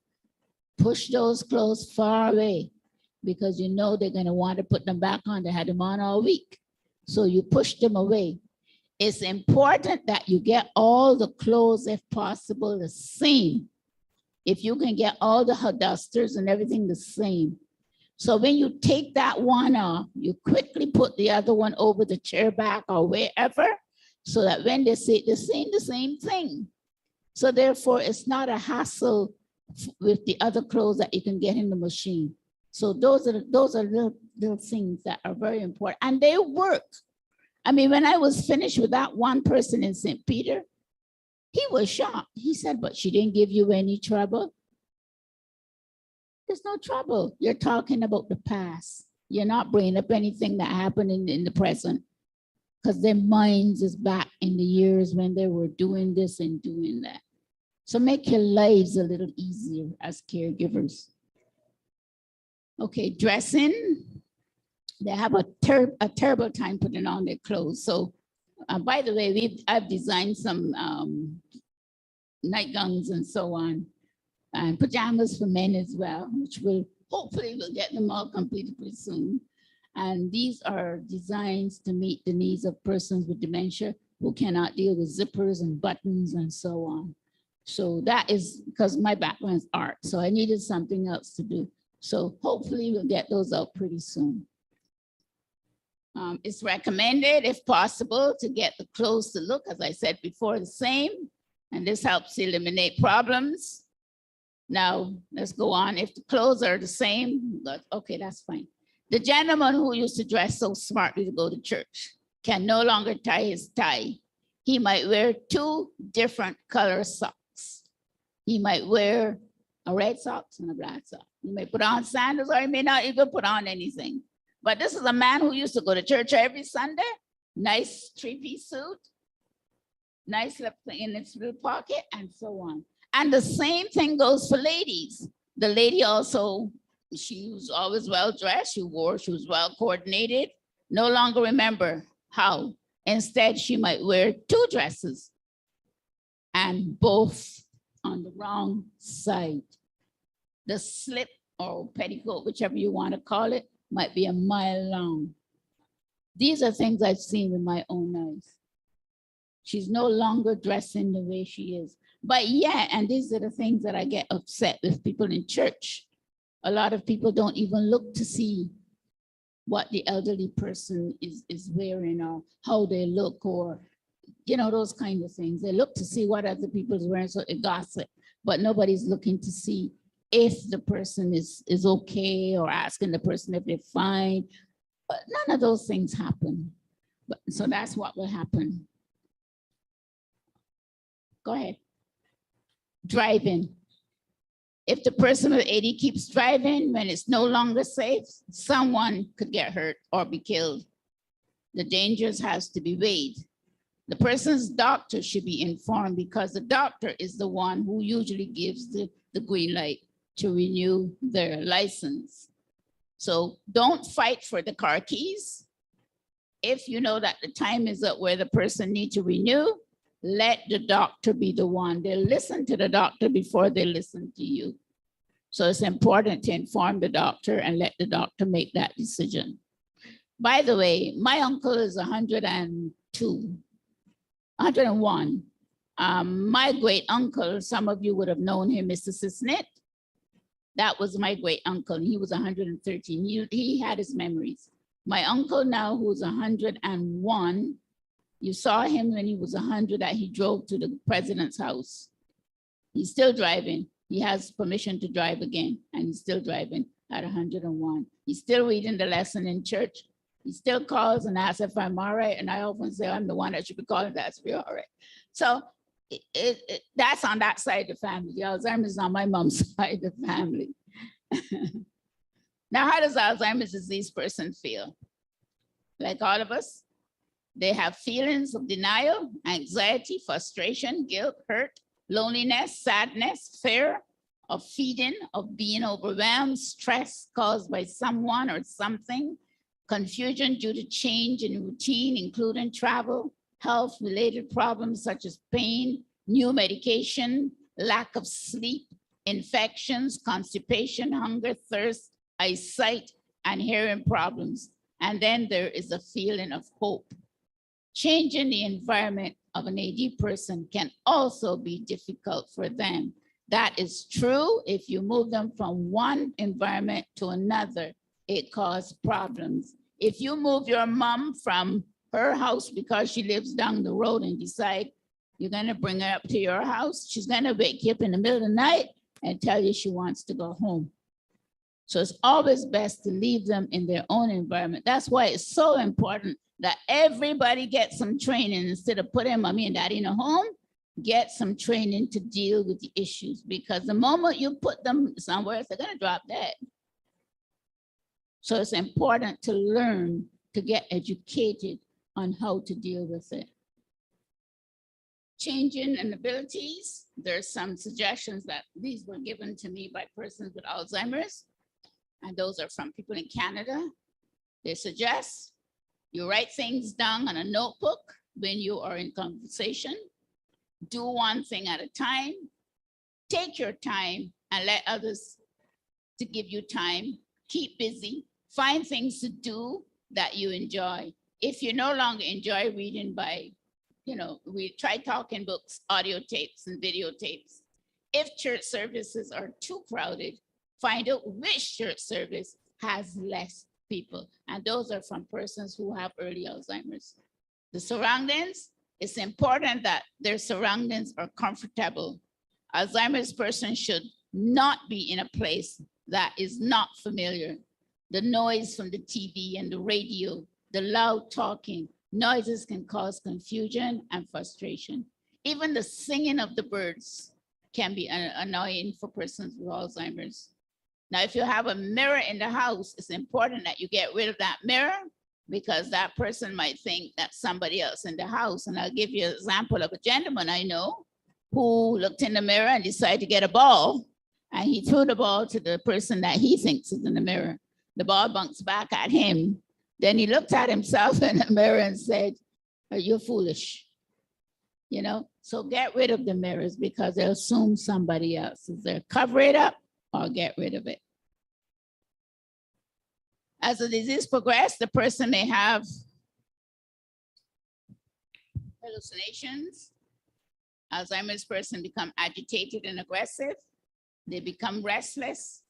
Push those clothes far away because you know they're going to want to put them back on. They had them on all week. So you push them away. It's important that you get all the clothes, if possible, the same. If you can get all the dusters and everything the same. So when you take that one off, you quickly put the other one over the chair back or wherever, so that when they say the same thing, So therefore, it's not a hassle with the other clothes that you can get in the machine. So those are little things that are very important, and they work. I mean, when I was finished with that one person in St. Peter, he was shocked. He said, "But she didn't give you any trouble." There's no trouble. You're talking about the past. You're not bringing up anything that happened in the present, because their minds is back in the years when they were doing this and doing that. So make your lives a little easier as caregivers. Okay, dressing. They have a terrible time putting on their clothes. So by the way, I've designed some nightgowns and so on, and pajamas for men as well, which will hopefully we'll get them all completed pretty soon. And these are designs to meet the needs of persons with dementia who cannot deal with zippers and buttons and so on. So that is because my background is art, so I needed something else to do. So hopefully we'll get those out pretty soon. It's recommended, if possible, to get the clothes to look, as I said before, the same, and this helps eliminate problems. Now, let's go on. If the clothes are the same, okay, that's fine. The gentleman who used to dress so smartly to go to church can no longer tie his tie. He might wear 2 different color socks. He might wear a red socks and a black sock. He may put on sandals, or he may not even put on anything. But this is a man who used to go to church every Sunday, nice 3-piece suit, nice little thing in its little pocket, and so on. And the same thing goes for ladies. The lady also, she was always well-dressed, she was well-coordinated, no longer remember how. Instead, she might wear 2 dresses and both on the wrong side. The slip or petticoat, whichever you want to call it, might be a mile long. These are things I've seen with my own eyes. She's no longer dressing the way she is. But yeah, and these are the things that I get upset with people in church. A lot of people don't even look to see what the elderly person is wearing or how they look, or, you know, those kind of things. They look to see what other people is wearing, so they gossip, but nobody's looking to see if the person is okay, or asking the person if they're fine. But none of those things happen. But so that's what will happen. Go ahead. Driving. If the person with 80 keeps driving when it's no longer safe, someone could get hurt or be killed. The dangers has to be weighed. The person's doctor should be informed, because the doctor is the one who usually gives the green light to renew their license. So don't fight for the car keys. If you know that the time is up where the person needs to renew, let the doctor be the one. They'll listen to the doctor before they listen to you. So it's important to inform the doctor and let the doctor make that decision. By the way, my uncle is 101. My great uncle, some of you would have known him, Mr. Sisnett. That was my great uncle. He was 113. He had his memories. My uncle now, who's 101, you saw him when he was 100, that he drove to the president's house. He's still driving. He has permission to drive again, and he's still driving at 101. He's still reading the lesson in church. He still calls and asks if I'm all right. And I often say, I'm the one that should be calling to ask if you're all right. So that's on that side of the family. The Alzheimer's is on my mom's side of the family. Now, how does Alzheimer's disease person feel? Like all of us, they have feelings of denial, anxiety, frustration, guilt, hurt, loneliness, sadness, fear of feeding, of being overwhelmed, stress caused by someone or something, confusion due to change in routine, including travel, health-related problems such as pain, new medication, lack of sleep, infections, constipation, hunger, thirst, eyesight, and hearing problems. And then there is a feeling of hope. Changing the environment of an AD person can also be difficult for them. That is true. If you move them from one environment to another, it causes problems. If you move your mom from her house because she lives down the road and decide You're going to bring her up to your house. She's going to wake you up in the middle of the night and tell you she wants to go home. So it's always best to leave them in their own environment. That's why it's so important that everybody gets some training instead of putting mommy and daddy in a home. Get some training to deal with the issues, because the moment you put them somewhere else, they're going to drop dead. So it's important to learn to get educated on how to deal with it. Changing in abilities. There's some suggestions that these were given to me by persons with Alzheimer's, and those are from people in Canada. They suggest you write things down on a notebook when you are in conversation. Do one thing at a time. Take your time and let others to give you time. Keep busy. Find things to do that you enjoy. If you no longer enjoy reading by, we try talking books, audio tapes, and videotapes. If church services are too crowded, find out which church service has less people. And those are from persons who have early Alzheimer's. The surroundings, it's important that their surroundings are comfortable. Alzheimer's person should not be in a place that is not familiar. The noise from the TV and the radio, the loud talking, noises can cause confusion and frustration. Even the singing of the birds can be annoying for persons with Alzheimer's. Now, if you have a mirror in the house, it's important that you get rid of that mirror, because that person might think that's somebody else in the house. And I'll give you an example of a gentleman I know who looked in the mirror and decided to get a ball, and he threw the ball to the person that he thinks is in the mirror. The ball bounced back at him. Then he looked at himself in the mirror and said, "You're foolish." So get rid of the mirrors, because they'll assume somebody else is there. Cover it up or get rid of it. As the disease progresses, the person may have hallucinations. Alzheimer's person become agitated and aggressive. They become restless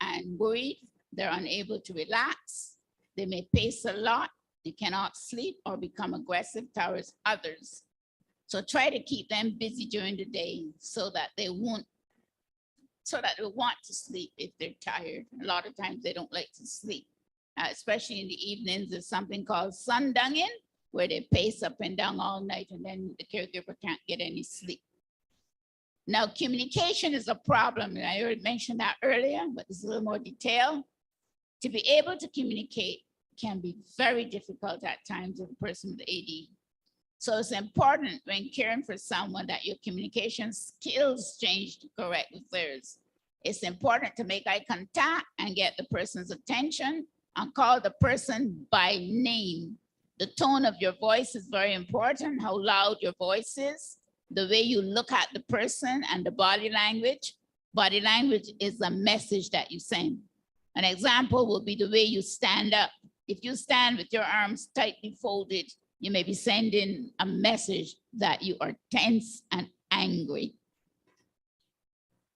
and worried. They're unable to relax. They may pace a lot. They cannot sleep or become aggressive towards others. So try to keep them busy during the day so that they want to sleep if they're tired. A lot of times they don't like to sleep, especially in the evenings. There's something called sundowning, where they pace up and down all night, and then the caregiver can't get any sleep. Now, communication is a problem, and I already mentioned that earlier, but there's a little more detail. To be able to communicate can be very difficult at times with a person with AD. So it's important when caring for someone that your communication skills change to correct with theirs. It's important to make eye contact and get the person's attention and call the person by name. The tone of your voice is very important, how loud your voice is, the way you look at the person, and the body language. Body language is a message that you send. An example will be the way you stand up. If you stand with your arms tightly folded, you may be sending a message that you are tense and angry.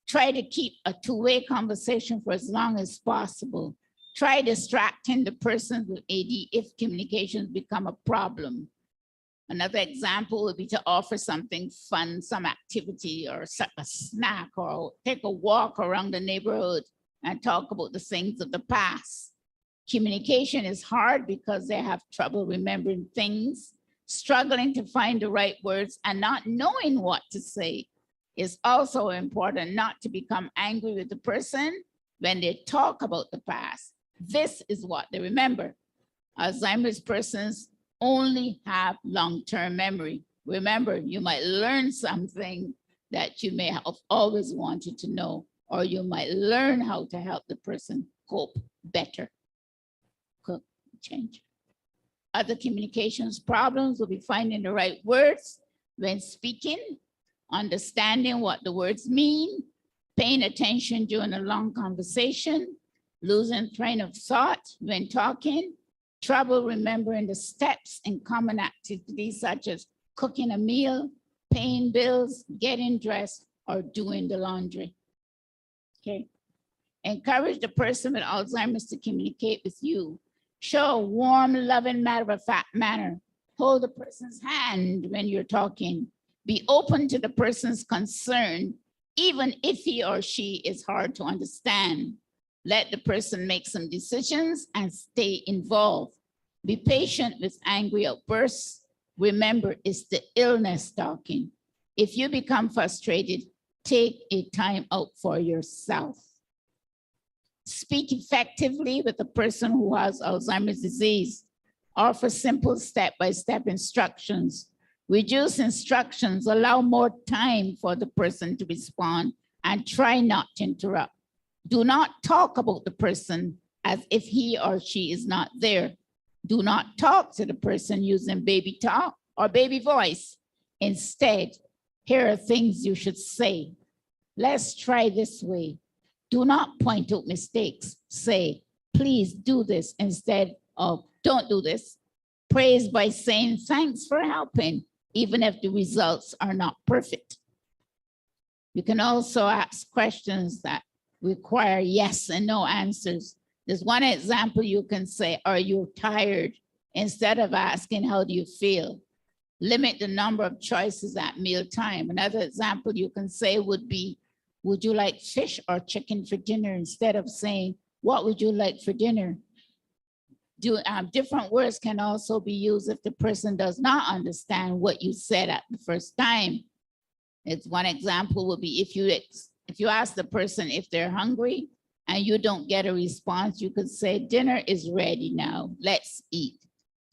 Try to keep a two-way conversation for as long as possible. Try distracting the person with AD if communications become a problem. Another example would be to offer something fun, some activity or a snack, or take a walk around the neighborhood and talk about the things of the past. Communication is hard because they have trouble remembering things, struggling to find the right words, and not knowing what to say. It's also important not to become angry with the person when they talk about the past. This is what they remember. Alzheimer's persons only have long-term memory. Remember, you might learn something that you may have always wanted to know, or you might learn how to help the person cope better. Cooke, change. Other communications problems will be finding the right words when speaking, understanding what the words mean, paying attention during a long conversation, losing train of thought when talking, trouble remembering the steps in common activities such as cooking a meal, paying bills, getting dressed, or doing the laundry. Okay. Encourage the person with Alzheimer's to communicate with you. Show a warm, loving, matter-of-fact manner. Hold the person's hand when you're talking. Be open to the person's concern, even if he or she is hard to understand. Let the person make some decisions and stay involved. Be patient with angry outbursts. Remember, it's the illness talking. If you become frustrated, take a time out for yourself. Speak effectively with a person who has Alzheimer's disease. Offer simple step-by-step instructions. Reduce instructions, allow more time for the person to respond, and try not to interrupt. Do not talk about the person as if he or she is not there. Do not talk to the person using baby talk or baby voice. Instead, here are things you should say. Let's try this way. Do not point out mistakes. Say, please do this instead of don't do this. Praise by saying thanks for helping, even if the results are not perfect. You can also ask questions that require yes and no answers. There's one example you can say, are you tired? Instead of asking, how do you feel? Limit the number of choices at mealtime. Another example you can say would be, would you like fish or chicken for dinner? Instead of saying, what would you like for dinner? Different words can also be used if the person does not understand what you said at the first time. It's one example would be if you ask the person if they're hungry and you don't get a response, you could say, dinner is ready now, let's eat.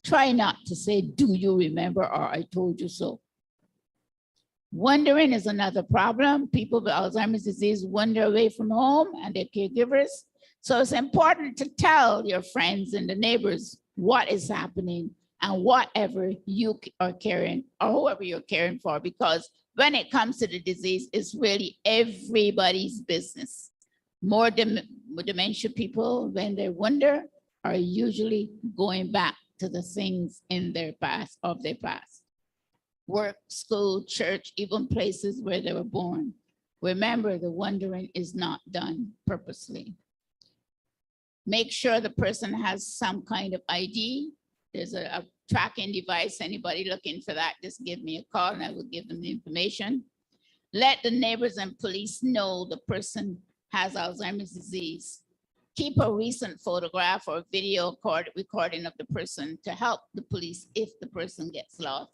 Try not to say, do you remember, or I told you so. Wandering is another problem. People with Alzheimer's disease wander away from home and their caregivers. So it's important to tell your friends and the neighbors what is happening and whatever you are caring or whoever you're caring for, because when it comes to the disease, it's really everybody's business. More dementia people, when they wonder, are usually going back to the things in their past, of their past. Work, school, church, even places where they were born. Remember, the wandering is not done purposely. Make sure the person has some kind of ID. There's a tracking device. Anybody looking for that, just give me a call and I will give them the information. Let the neighbors and police know the person has Alzheimer's disease. Keep a recent photograph or video recording of the person to help the police if the person gets lost.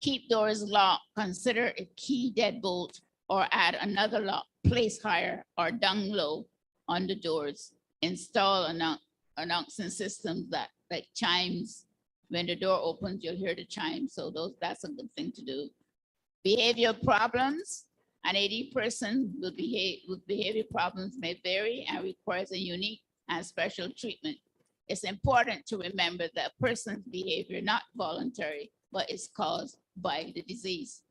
Keep doors locked. Consider a key deadbolt or add another lock, place higher or down low on the doors. Install announcing systems that like chimes. When the door opens, you'll hear the chime. So that's a good thing to do. Behavioral problems. An AD person with behavior problems may vary and requires a unique and special treatment. It's important to remember that a person's behavior not voluntary, but is caused by the disease.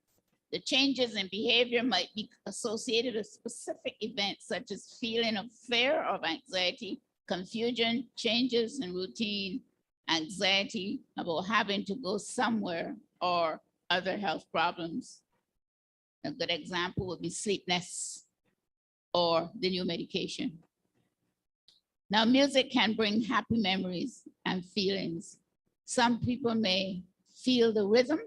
The changes in behavior might be associated with specific events such as feeling of fear or anxiety, confusion, changes in routine, anxiety about having to go somewhere, or other health problems. A good example would be sleepiness or the new medication. Now, music can bring happy memories and feelings. Some people may feel the rhythm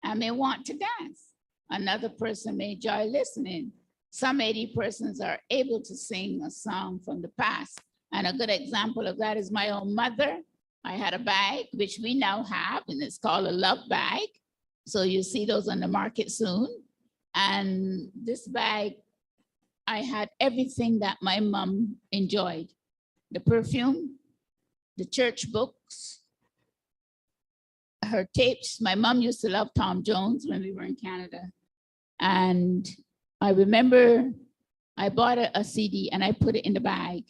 and may want to dance. Another person may enjoy listening. Some AD persons are able to sing a song from the past. And a good example of that is my own mother. I had a bag, which we now have, and it's called a love bag. So you see those on the market soon. And this bag, I had everything that my mom enjoyed. The perfume, the church books, her tapes. My mom used to love Tom Jones when we were in Canada. And I remember I bought a CD and I put it in the bag.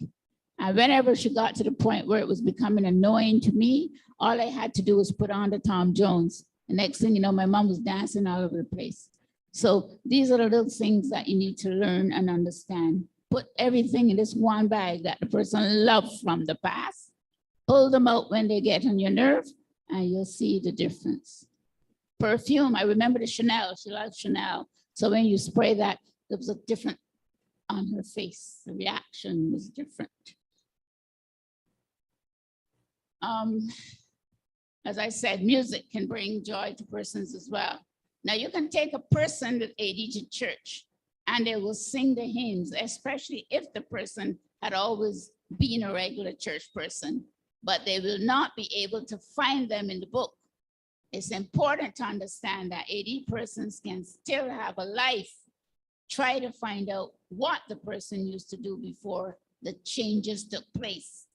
And whenever she got to the point where it was becoming annoying to me, all I had to do was put on the Tom Jones. The next thing you know, my mom was dancing all over the place. So these are the little things that you need to learn and understand. Put everything in this one bag that the person loved from the past. Pull them out when they get on your nerve, and you'll see the difference. Perfume, I remember the Chanel, she liked Chanel. So when you spray that, there was a different on her face. The reaction was different. As I said, music can bring joy to persons as well. Now you can take a person with AD to church and they will sing the hymns, especially if the person had always been a regular church person, but they will not be able to find them in the book. It's important to understand that AD persons can still have a life. Try to find out what the person used to do before the changes took place.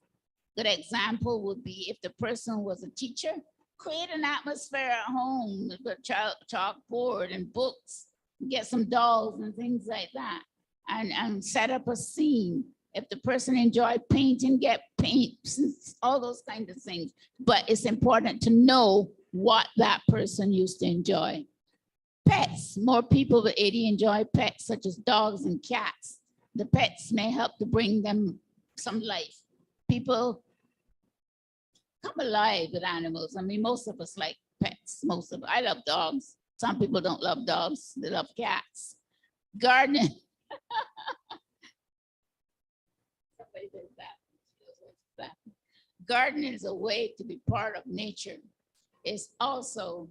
Good example would be if the person was a teacher, create an atmosphere at home with a chalkboard and books, get some dolls and things like that, and set up a scene. If the person enjoyed painting, get paint, all those kinds of things. But it's important to know what that person used to enjoy. Pets, more people with AD enjoy pets such as dogs and cats. The pets may help to bring them some life. People come alive with animals. I mean, most of us like pets, I love dogs. Some people don't love dogs, they love cats. Gardening. Somebody did that. Gardening is a way to be part of nature. It's also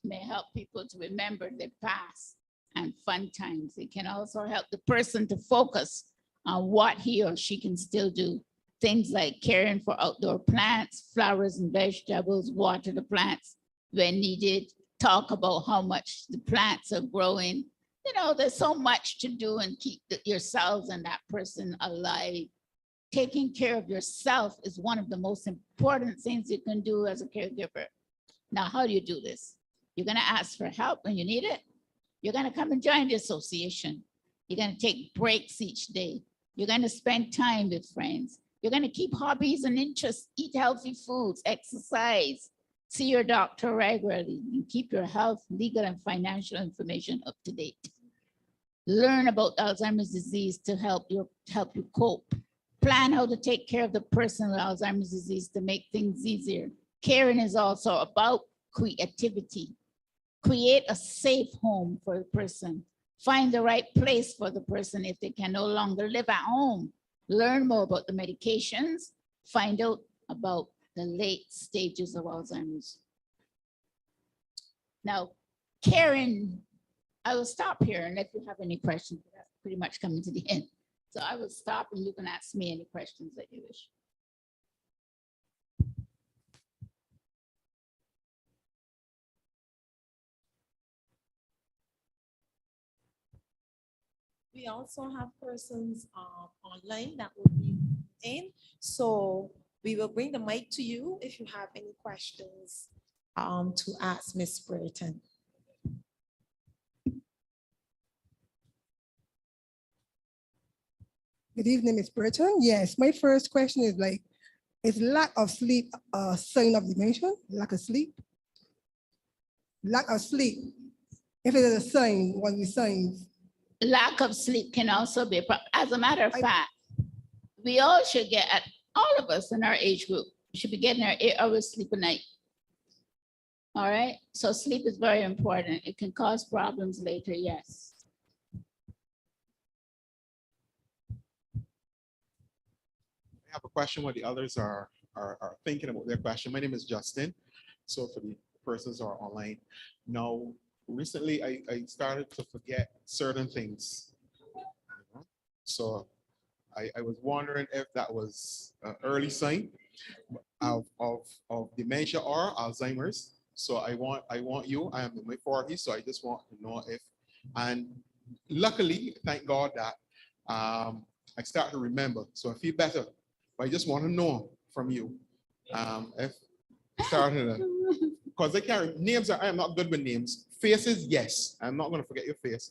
may help people to remember their past and fun times. It can also help the person to focus on what he or she can still do. Things like caring for outdoor plants, flowers and vegetables, water the plants when needed, talk about how much the plants are growing. You know, there's so much to do and keep yourselves and that person alive. Taking care of yourself is one of the most important things you can do as a caregiver. Now, how do you do this? You're gonna ask for help when you need it. You're gonna come and join the association. You're gonna take breaks each day. You're gonna spend time with friends. You're gonna keep hobbies and interests, eat healthy foods, exercise, see your doctor regularly, and keep your health, legal and financial information up to date. Learn about Alzheimer's disease to help you cope. Plan how to take care of the person with Alzheimer's disease to make things easier. Caring is also about creativity. Create a safe home for the person. Find the right place for the person if they can no longer live at home. Learn more about the medications. Find out about the late stages of Alzheimer's. Now, caring, I will stop here, and if you have any questions, that's pretty much coming to the end. So I will stop and you can ask me any questions that you wish. We also have persons online that will be in. So we will bring the mic to you if you have any questions to ask Ms. Brereton. Good evening, Ms. Brereton. Yes, my first question is is lack of sleep a sign of dementia? Lack of sleep? Lack of sleep. If it is a sign, what are the signs? Lack of sleep can also be a problem. As a matter of fact, we all should get, all of us in our age group, should be getting our 8 hours sleep a night. All right, so sleep is very important. It can cause problems later, yes. I have a question while the others are thinking about their question. My name is Justin. So for the persons who are online. Now, recently I started to forget certain things. So I was wondering if that was an early sign of dementia or Alzheimer's. So I want you, I am in my 40s, so I just want to know if, and luckily, thank God that I start to remember. So I feel better. But I just want to know from you if starting to, because I can't, names I am not good with names. Faces, yes, I'm not going to forget your face.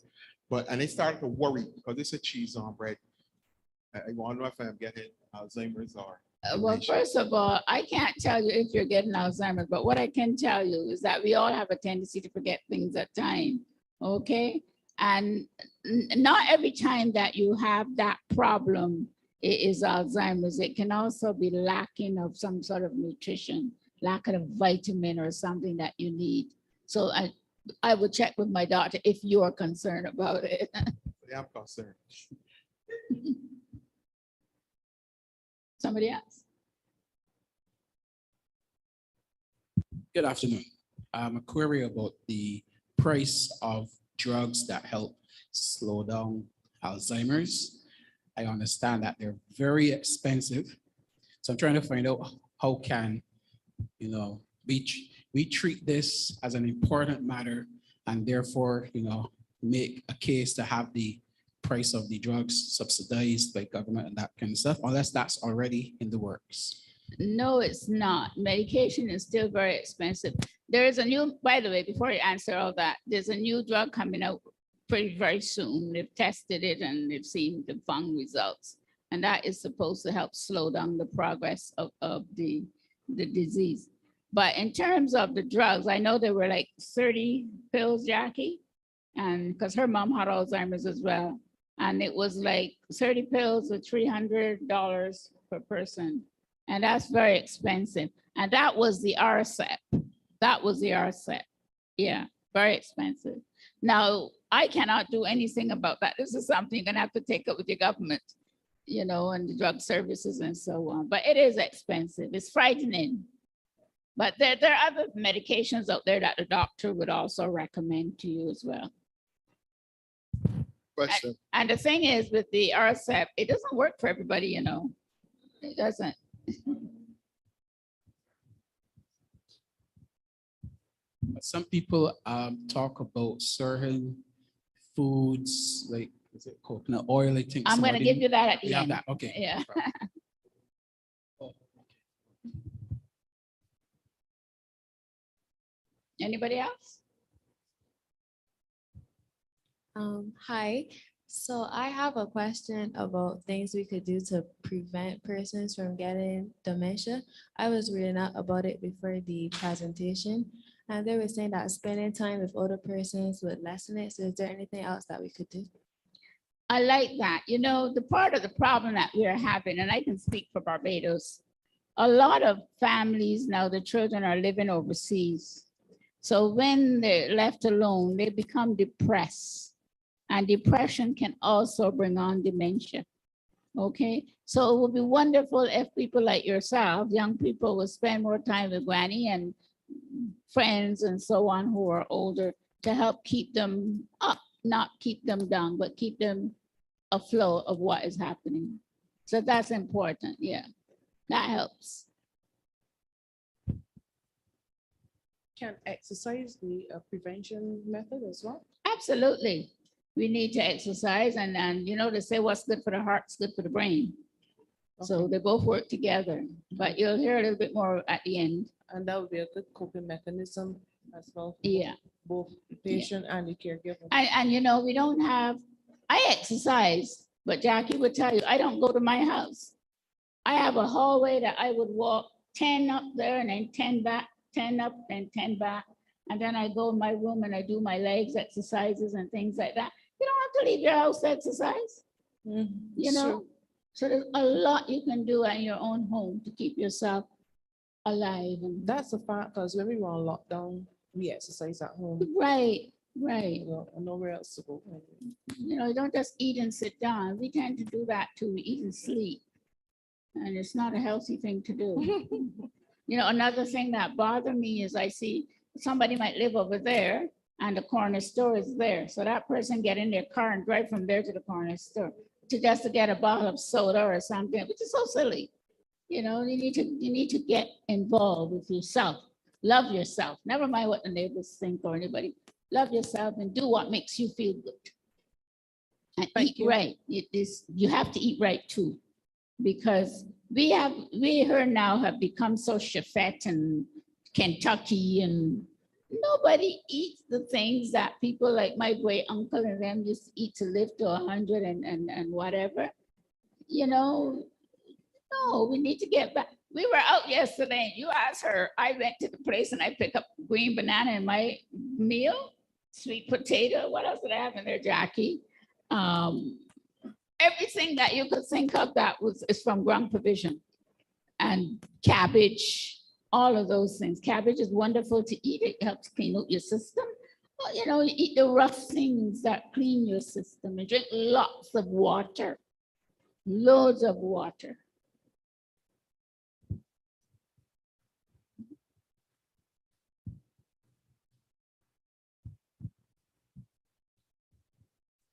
And I started to worry because it's a cheese on bread. I want to know if I'm getting Alzheimer's or. Well, first of all, I can't tell you if you're getting Alzheimer's, but what I can tell you is that we all have a tendency to forget things at times, okay? And not every time that you have that problem, it is Alzheimer's. It can also be lacking of some sort of nutrition, lack of vitamin or something that you need. So I will check with my doctor if you are concerned about it. Yeah, I'm concerned. Somebody else? Good afternoon. A query about the price of drugs that help slow down Alzheimer's. I understand that they're very expensive. So I'm trying to find out how can, we treat this as an important matter and therefore, make a case to have the price of the drugs subsidized by government and that kind of stuff, unless that's already in the works. No, it's not. Medication is still very expensive. There is a new, by the way, before you answer all that, there's a new drug coming out very soon. They've tested it and they've seen the fun results. And that is supposed to help slow down the progress of the disease. But in terms of the drugs, I know there were like 30 pills, Jackie, and because her mom had Alzheimer's as well. And it was like 30 pills at $300 per person. And that's very expensive. And that was the RCEP. That was the RCEP. Yeah, very expensive. Now, I cannot do anything about that. This is something you're gonna have to take up with your government, and the drug services and so on. But it is expensive. It's frightening. But there are other medications out there that the doctor would also recommend to you as well. Question. And the thing is with the RCEP, it doesn't work for everybody, It doesn't. Some people talk about certain foods, like is it coconut oil? I think I'm going to give you that at the have end. that. Okay. Yeah. Anybody else? Hi. So I have a question about things we could do to prevent persons from getting dementia. I was reading up about it before the presentation, and they were saying that spending time with older persons would lessen it. So is there anything else that we could do? I like that. The part of the problem that we're having, and I can speak for Barbados, a lot of families now, the children are living overseas. So when they're left alone, they become depressed. And depression can also bring on dementia. Okay, so it would be wonderful if people like yourself, young people, would spend more time with Granny and friends and so on who are older to help keep them up, not keep them down, but keep them afloat of what is happening. So that's important. Yeah, that helps. Can exercise be a prevention method as well? Absolutely. We need to exercise and they say what's good for the heart is good for the brain. So they both work together, but you'll hear a little bit more at the end. And that would be a good coping mechanism as well. Yeah. Both the patient and the caregiver. And we don't have, I exercise, but Jackie would tell you, I don't go to my house. I have a hallway that I would walk 10 up there and then 10 back, 10 up and 10 back. And then I go in my room and I do my legs exercises and things like that. You don't have to leave your house to exercise, Sure. So there's a lot you can do at your own home to keep yourself alive. And That's a fact, because when we were on lockdown, we exercise at home. right. And nowhere else to go. You don't just eat and sit down. We tend to do that too. We eat and sleep. And it's not a healthy thing to do. Another thing that bothers me is I see somebody might live over there and the corner store is there. So that person get in their car and drive from there to the corner store to get a bottle of soda or something, which is so silly. You need to get involved with yourself. Love yourself. Never mind what the neighbors think or anybody. Love yourself and do what makes you feel good. And eat right. You have to eat right too, because we here now have become so chefette and Kentucky, and nobody eats the things that people like my great uncle and them used to eat to live to 100 and whatever. No, we need to get back. We were out yesterday. You asked her. I went to the place and I picked up green banana in my meal, sweet potato. What else did I have in there, Jackie? Everything that you could think of that is from Ground Provision, and cabbage. All of those things. Cabbage is wonderful to eat. It helps clean up your system. Well, you eat the rough things that clean your system and drink lots of water, loads of water.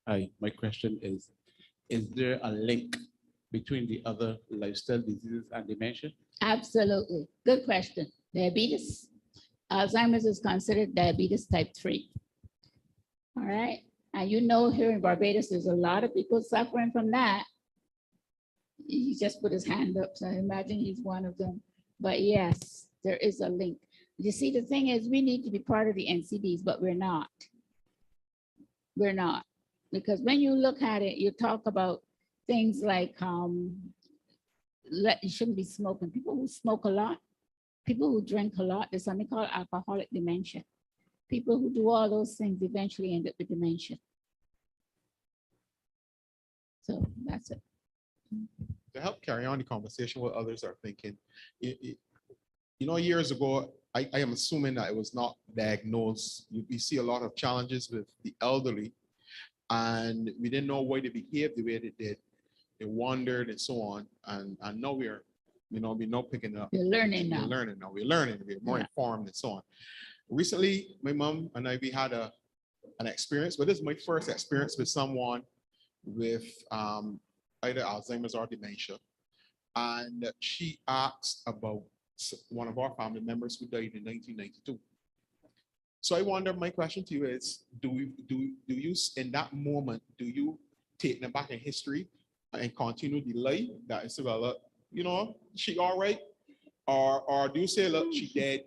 Hi, my question is there a link between the other lifestyle diseases and dementia? Absolutely. Good question. Diabetes. Alzheimer's is considered diabetes type 3. All right. And you know, here in Barbados, there's a lot of people suffering from that. He just put his hand up, so I imagine he's one of them. But yes, there is a link. You see, the thing is, we need to be part of the NCDs, but we're not. We're not. Because when you look at it, you talk about things like you shouldn't be smoking. People who smoke a lot, people who drink a lot, there's something called alcoholic dementia. People who do all those things eventually end up with dementia. So that's it. To help carry on the conversation, what others are thinking, you know, years ago, I am assuming that it was not diagnosed. We see a lot of challenges with the elderly, and we didn't know why they behaved the way they did. They wandered and so on, and now we're now picking it up. You're learning now. We're learning now. We're more informed and so on. Recently, my mom and I, we had an experience, but this is my first experience with someone with either Alzheimer's or dementia. And she asked about one of our family members who died in 1992. So I wonder, my question to you is, do you, in that moment, do you take them back in history and continue the life that is, well, you know, she all right? Or do you say, look, she dead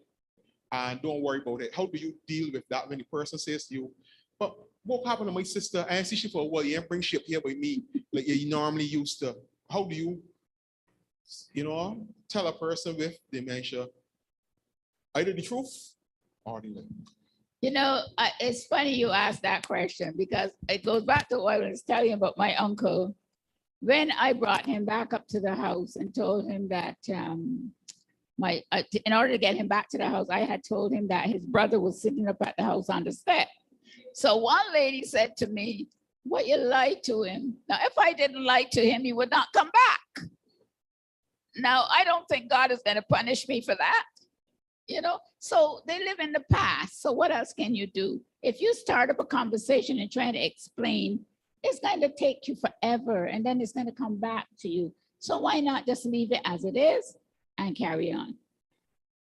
and don't worry about it? How do you deal with that when the person says to you, but what happened to my sister? I see she for a while, you bring she up here with me like you normally used to. How do you, tell a person with dementia either the truth or the lie? You know, it's funny you asked that question because it goes back to what I was telling you about my uncle. When I brought him back up to the house and told him that in order to get him back to the house, I had told him that his brother was sitting up at the house on the step. So one lady said to me, "What, you lied to him?" Now, if I didn't lie to him, he would not come back. Now, I don't think God is going to punish me for that. So they live in the past. So what else can you do? If you start up a conversation and try to explain, it's going to take you forever and then it's going to come back to you. So why not just leave it as it is and carry on?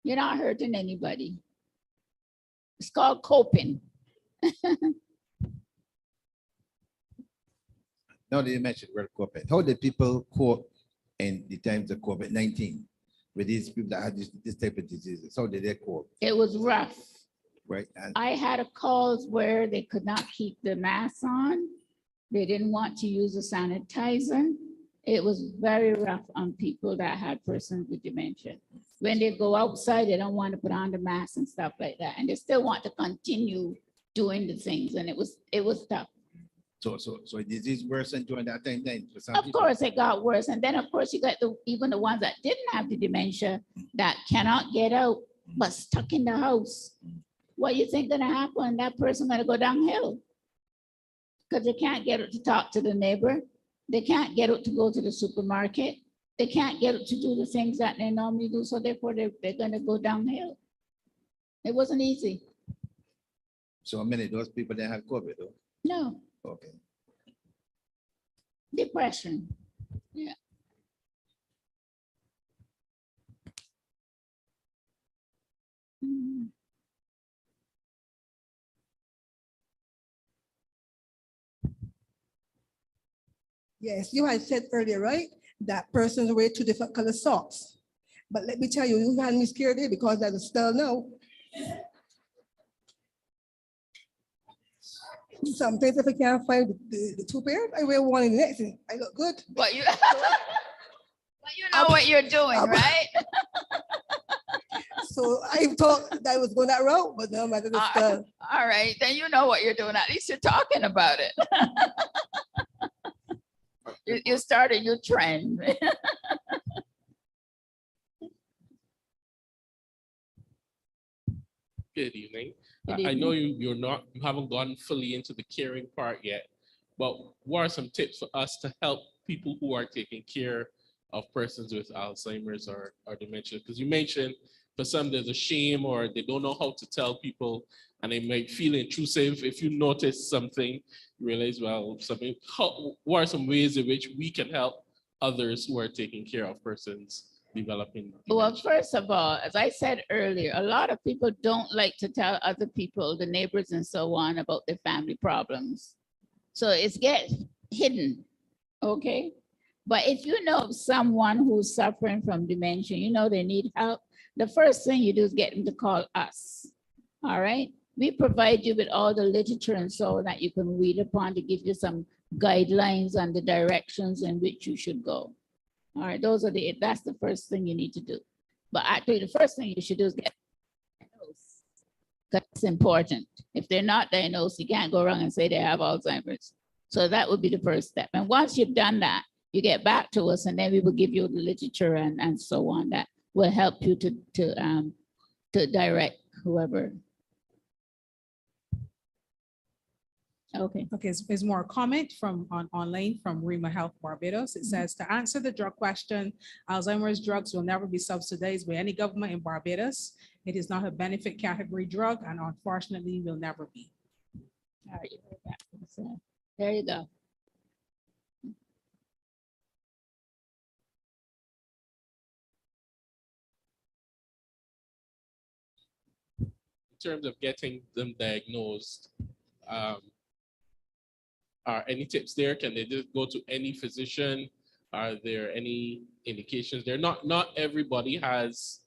You're not hurting anybody. It's called coping. Now that you mentioned word coping, how did people cope in the times of COVID-19 with these people that had this type of diseases? How did they cope? It was rough. Right. And I had calls where they could not keep the mask on. They didn't want to use a sanitizer. It was very rough on people that had persons with dementia. When they go outside, they don't want to put on the mask and stuff like that. And they still want to continue doing the things. And it was tough. So the disease worsened during that time then for some Of people? course, it got worse. And then, of course, you got even the ones that didn't have the dementia that cannot get out, but stuck in the house. What you think gonna happen? That person gonna go downhill because they can't get it to talk to the neighbor. They can't get it to go to the supermarket. They can't get it to do the things that they normally do. So therefore, they're gonna go downhill. It wasn't easy. So many of those people didn't have COVID though? No. Okay. Depression. Yeah. Mm. Yes, you had said earlier, right? That persons wear two different color socks. But let me tell you, you had me scared there because I still know. Sometimes if I can't find the two pairs, I wear one in the next and I look good. But you, but you know what you're doing, right? So I thought that I was going that route, but no matter the All right, then you know what you're doing. At least you're talking about it. You started your trend. Good evening. Good I know evening. you haven't gone fully into the caring part yet, but what are some tips for us to help people who are taking care of persons with Alzheimer's or dementia? Because you mentioned for some there's a shame or they don't know how to tell people and it might feel intrusive if you notice something, you realize, well, what are some ways in which we can help others who are taking care of persons developing Well, dementia? first of all, as I said earlier, a lot of people don't like to tell other people, the neighbors and so on, about their family problems. So it's get hidden, okay? But if you know of someone who's suffering from dementia, you know they need help, the first thing you do is get them to call us, all right? We provide you with all the literature and so on that you can read upon to give you some guidelines on the directions in which you should go. All right, that's the first thing you need to do. But actually, the first thing you should do is get diagnosed. That's important. If they're not diagnosed, you can't go around and say they have Alzheimer's. So that would be the first step. And once you've done that, you get back to us, and then we will give you the literature and so on that will help you to direct whoever. Okay. Okay, there's more comment from online from Rima Health Barbados. It says, to answer the drug question, Alzheimer's drugs will never be subsidized by any government in Barbados. It is not a benefit category drug, and unfortunately will never be. All right, you heard that. So, there you go. In terms of getting them diagnosed, are any tips there? Can they just go to any physician? Are there any indications there? Not everybody has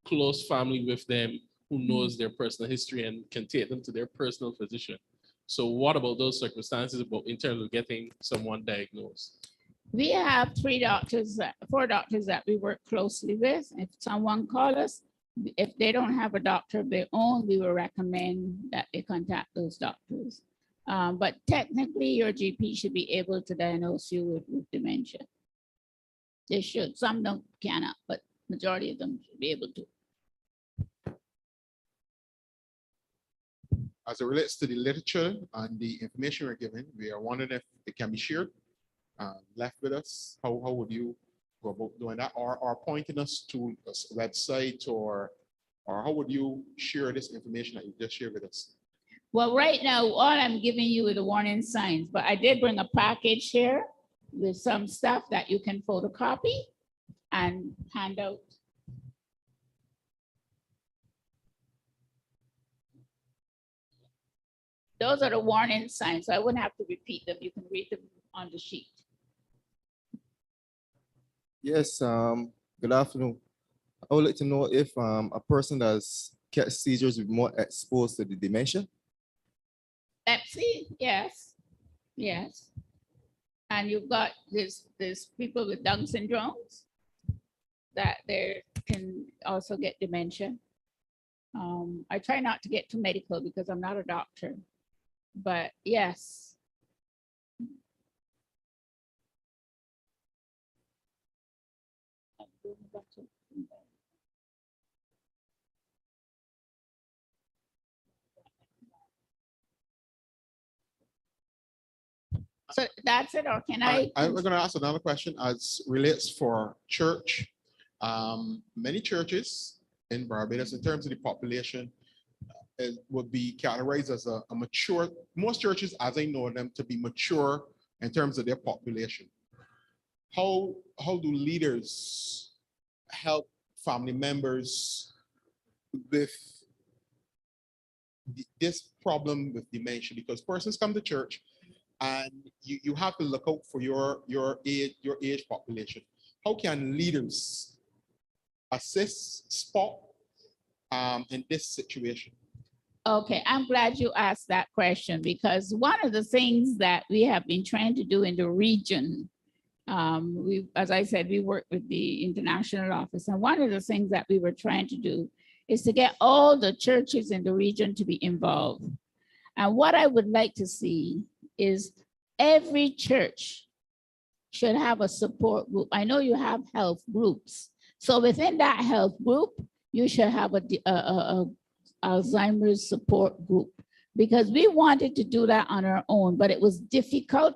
close family with them who knows their personal history and can take them to their personal physician. So what about those circumstances in terms of getting someone diagnosed? We have 4 doctors that we work closely with. If someone calls us, if they don't have a doctor of their own, we will recommend that they contact those doctors. But technically, your GP should be able to diagnose you with dementia. They should. Some cannot, but majority of them should be able to. As it relates to the literature and the information we're given, we are wondering if it can be shared, left with us. How would you go about doing that, or pointing us to a website, or how would you share this information that you just shared with us? Well, right now, all I'm giving you are the warning signs, but I did bring a package here with some stuff that you can photocopy and hand out. Those are the warning signs, so I wouldn't have to repeat them. You can read them on the sheet. Yes, good afternoon. I would like to know if a person that's got seizures is more exposed to the dementia. Epilepsy, yes, yes. And you've got this people with Down syndromes that they can also get dementia. I try not to get too medical because I'm not a doctor, but yes. So that's it, or can I? I'm going to ask another question as relates for church. Many churches in Barbados, in terms of the population, it would be categorized as a mature. Most churches, as I know them, to be mature in terms of their population. How do leaders help family members with this problem with dementia? Because persons come to church, and you have to look out for your age population. How can leaders assist, spot in this situation? Okay, I'm glad you asked that question, because one of the things that we have been trying to do in the region, as I said, we work with the international office, and one of the things that we were trying to do is to get all the churches in the region to be involved. And what I would like to see is every church should have a support group. I know you have health groups. So within that health group, you should have a Alzheimer's support group, because we wanted to do that on our own, but it was difficult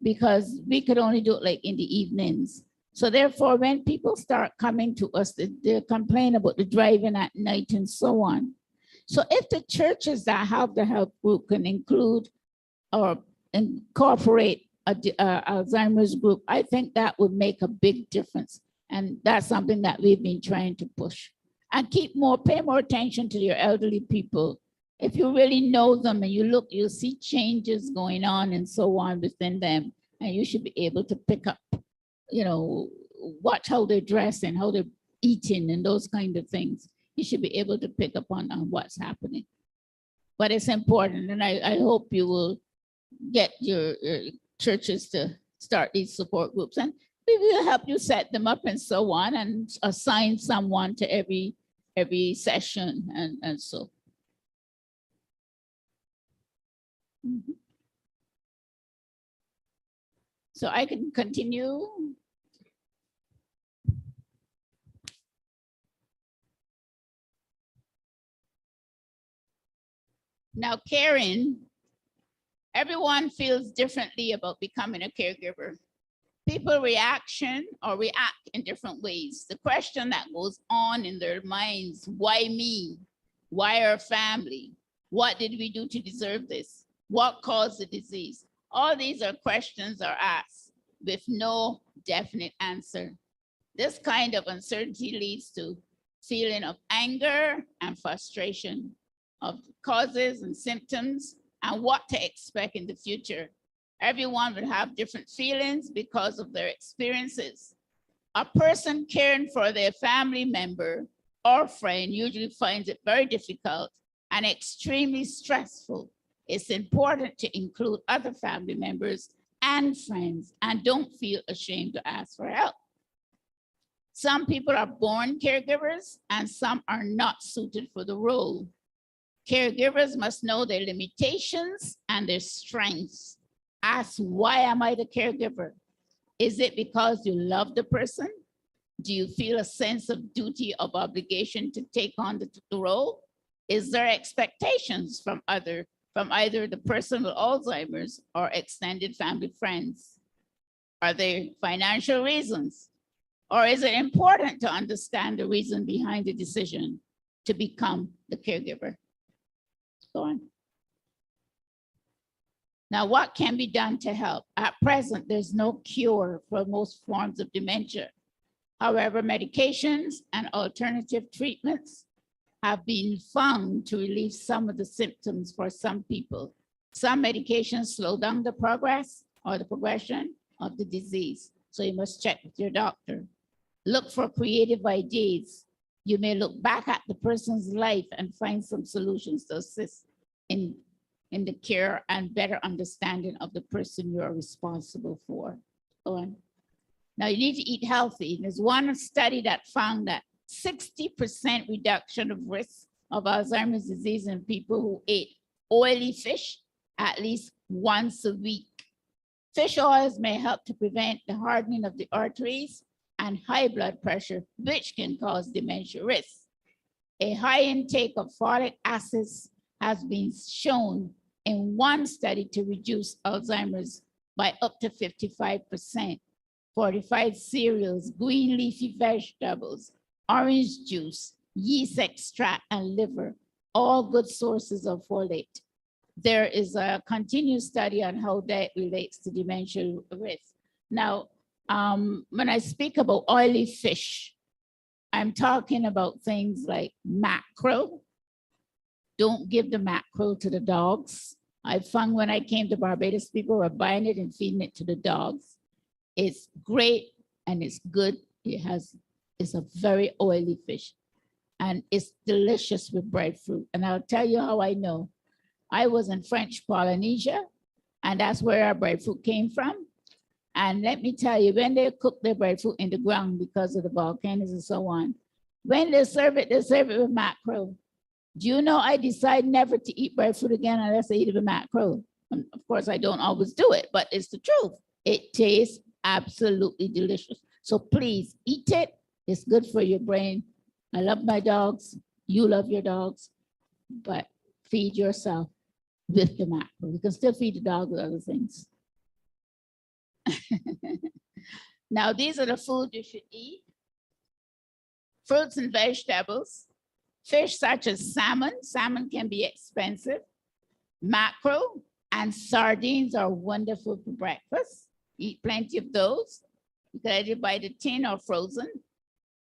because we could only do it like in the evenings. So therefore, when people start coming to us, they complain about the driving at night and so on. So if the churches that have the help group can include or incorporate a Alzheimer's group, I think that would make a big difference. And that's something that we've been trying to push. And pay more attention to your elderly people. If you really know them and you look, you'll see changes going on and so on within them. And you should be able to pick up, watch how they dress and how they're eating and those kind of things. You should be able to pick up on what's happening. But it's important, and I hope you will get your churches to start these support groups, and we will help you set them up and so on, and assign someone to every session and so. So I can continue. Now, caring, everyone feels differently about becoming a caregiver. People react in different ways. The question that goes on in their minds, why me? Why our family? What did we do to deserve this? What caused the disease? All these are questions are asked with no definite answer. This kind of uncertainty leads to feeling of anger and frustration of causes and symptoms and what to expect in the future. Everyone would have different feelings because of their experiences. A person caring for their family member or friend usually finds it very difficult and extremely stressful. It's important to include other family members and friends and don't feel ashamed to ask for help. Some people are born caregivers and some are not suited for the role. Caregivers must know their limitations and their strengths. Ask, why am I the caregiver? Is it because you love the person? Do you feel a sense of duty of obligation to take on the role? Is there expectations from either the person with Alzheimer's or extended family friends? Are there financial reasons? Or is it important to understand the reason behind the decision to become the caregiver? Go on. Now, what can be done to help? At present, there's no cure for most forms of dementia. However, medications and alternative treatments have been found to relieve some of the symptoms for some people. Some medications slow down the progress or the progression of the disease. So you must check with your doctor. Look for creative ideas. You may look back at the person's life and find some solutions to assist in the care and better understanding of the person you are responsible for. Go on. Now you need to eat healthy. There's one study that found that 60% reduction of risk of Alzheimer's disease in people who ate oily fish at least once a week. Fish oils may help to prevent the hardening of the arteries and high blood pressure, which can cause dementia risk. A high intake of folic acids has been shown in one study to reduce Alzheimer's by up to 55%. Fortified cereals, green leafy vegetables, orange juice, yeast extract, and liver, all good sources of folate. There is a continuous study on how that relates to dementia risk. Now, when I speak about oily fish, I'm talking about things like mackerel. Don't give the mackerel to the dogs. I found when I came to Barbados, people were buying it and feeding it to the dogs. It's great and it's good. It's a very oily fish and it's delicious with breadfruit. And I'll tell you how I know. I was in French Polynesia and that's where our breadfruit came from. And let me tell you, when they cook their breadfruit in the ground because of the volcanoes and so on, when they serve it with mackerel. Do you know I decide never to eat breadfruit again unless I eat it with mackerel? And of course, I don't always do it, but it's the truth. It tastes absolutely delicious. So please eat it. It's good for your brain. I love my dogs. You love your dogs, but feed yourself with the mackerel. You can still feed the dog with other things. Now, these are the foods you should eat. Fruits and vegetables, Fish such as salmon. Salmon can be expensive. Mackerel and sardines are wonderful for breakfast. Eat plenty of those. You can either buy the tin or frozen.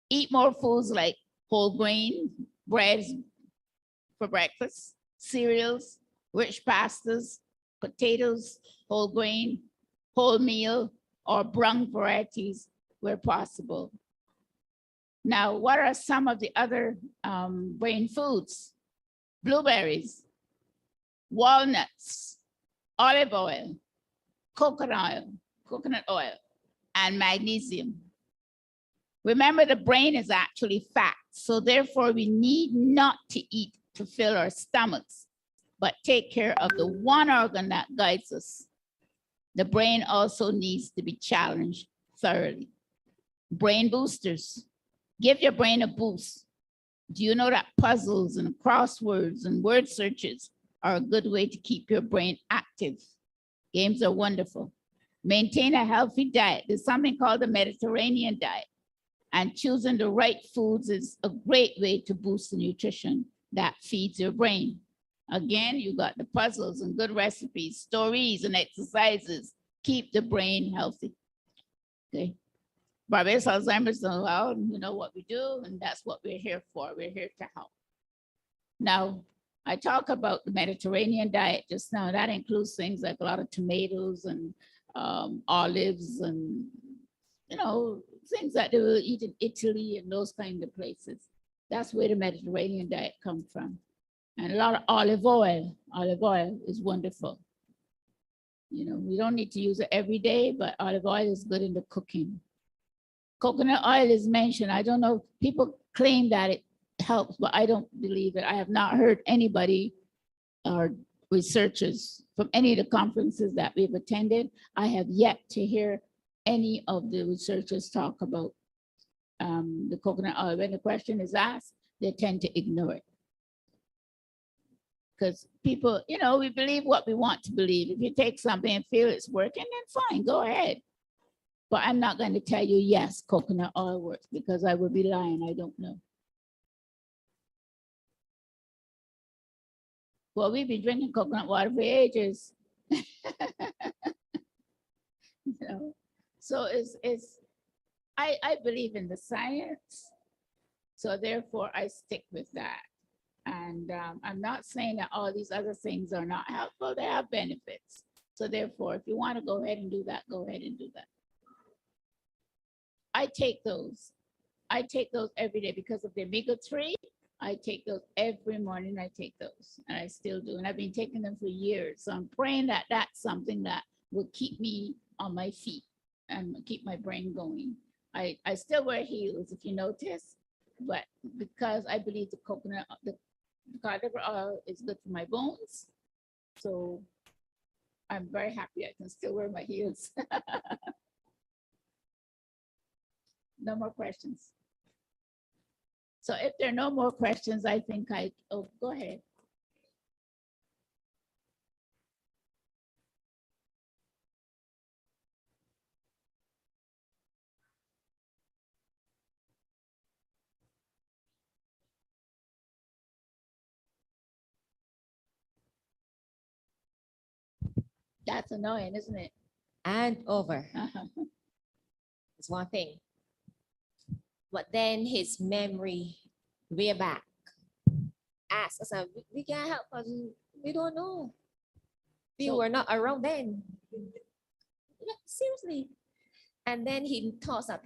Eat more foods like whole grain breads for breakfast, cereals, rich pastas, potatoes, whole grain, wholemeal, or brown varieties where possible. Now, what are some of the other brain foods? Blueberries, walnuts, olive oil, coconut oil, and magnesium. Remember, the brain is actually fat, so therefore we need not to eat to fill our stomachs, but take care of the one organ that guides us. The brain also needs to be challenged thoroughly. Brain boosters. Give your brain a boost. Do you know that puzzles and crosswords and word searches are a good way to keep your brain active? Games are wonderful. Maintain a healthy diet. There's something called the Mediterranean diet. And choosing the right foods is a great way to boost the nutrition that feeds your brain. Again, you got the puzzles and good recipes, stories and exercises. Keep the brain healthy. Okay. Barbados Alzheimer's, well, you know what we do, and that's what we're here for. We're here to help. Now, I talk about the Mediterranean diet just now. That includes things like a lot of tomatoes and olives and, you know, things that they will eat in Italy and those kind of places. That's where the Mediterranean diet comes from. And a lot of olive oil. Olive oil is wonderful. You know, we don't need to use it every day, but olive oil is good in the cooking. Coconut oil is mentioned. I don't know, people claim that it helps, but I don't believe it. I have not heard anybody or researchers from any of the conferences that we've attended. I have yet to hear any of the researchers talk about the coconut oil. When the question is asked, they tend to ignore it. Because people, you know, we believe what we want to believe. If you take something and feel it's working, then fine, go ahead. But I'm not going to tell you, yes, coconut oil works, because I would be lying. I don't know. Well, we've been drinking coconut water for ages. You know? So I believe in the science. So therefore I stick with that. And I'm not saying that all these other things are not helpful. They have benefits. So therefore, if you want to go ahead and do that, go ahead and do that. I take those. I take those every day because of the omega-3. I take those every morning. I take those, and I still do. And I've been taking them for years. So I'm praying that that's something that will keep me on my feet and keep my brain going. I still wear heels, if you notice, but because I believe the coconut, the cod liver oil is good for my bones. So I'm very happy I can still wear my heels. No more questions. So if there are no more questions, I think oh, go ahead. That's annoying, isn't it? And over. It's one thing. But then his memory way back asked us, we can't help us. We don't know. We were not around then. Yeah, seriously. And then he talks about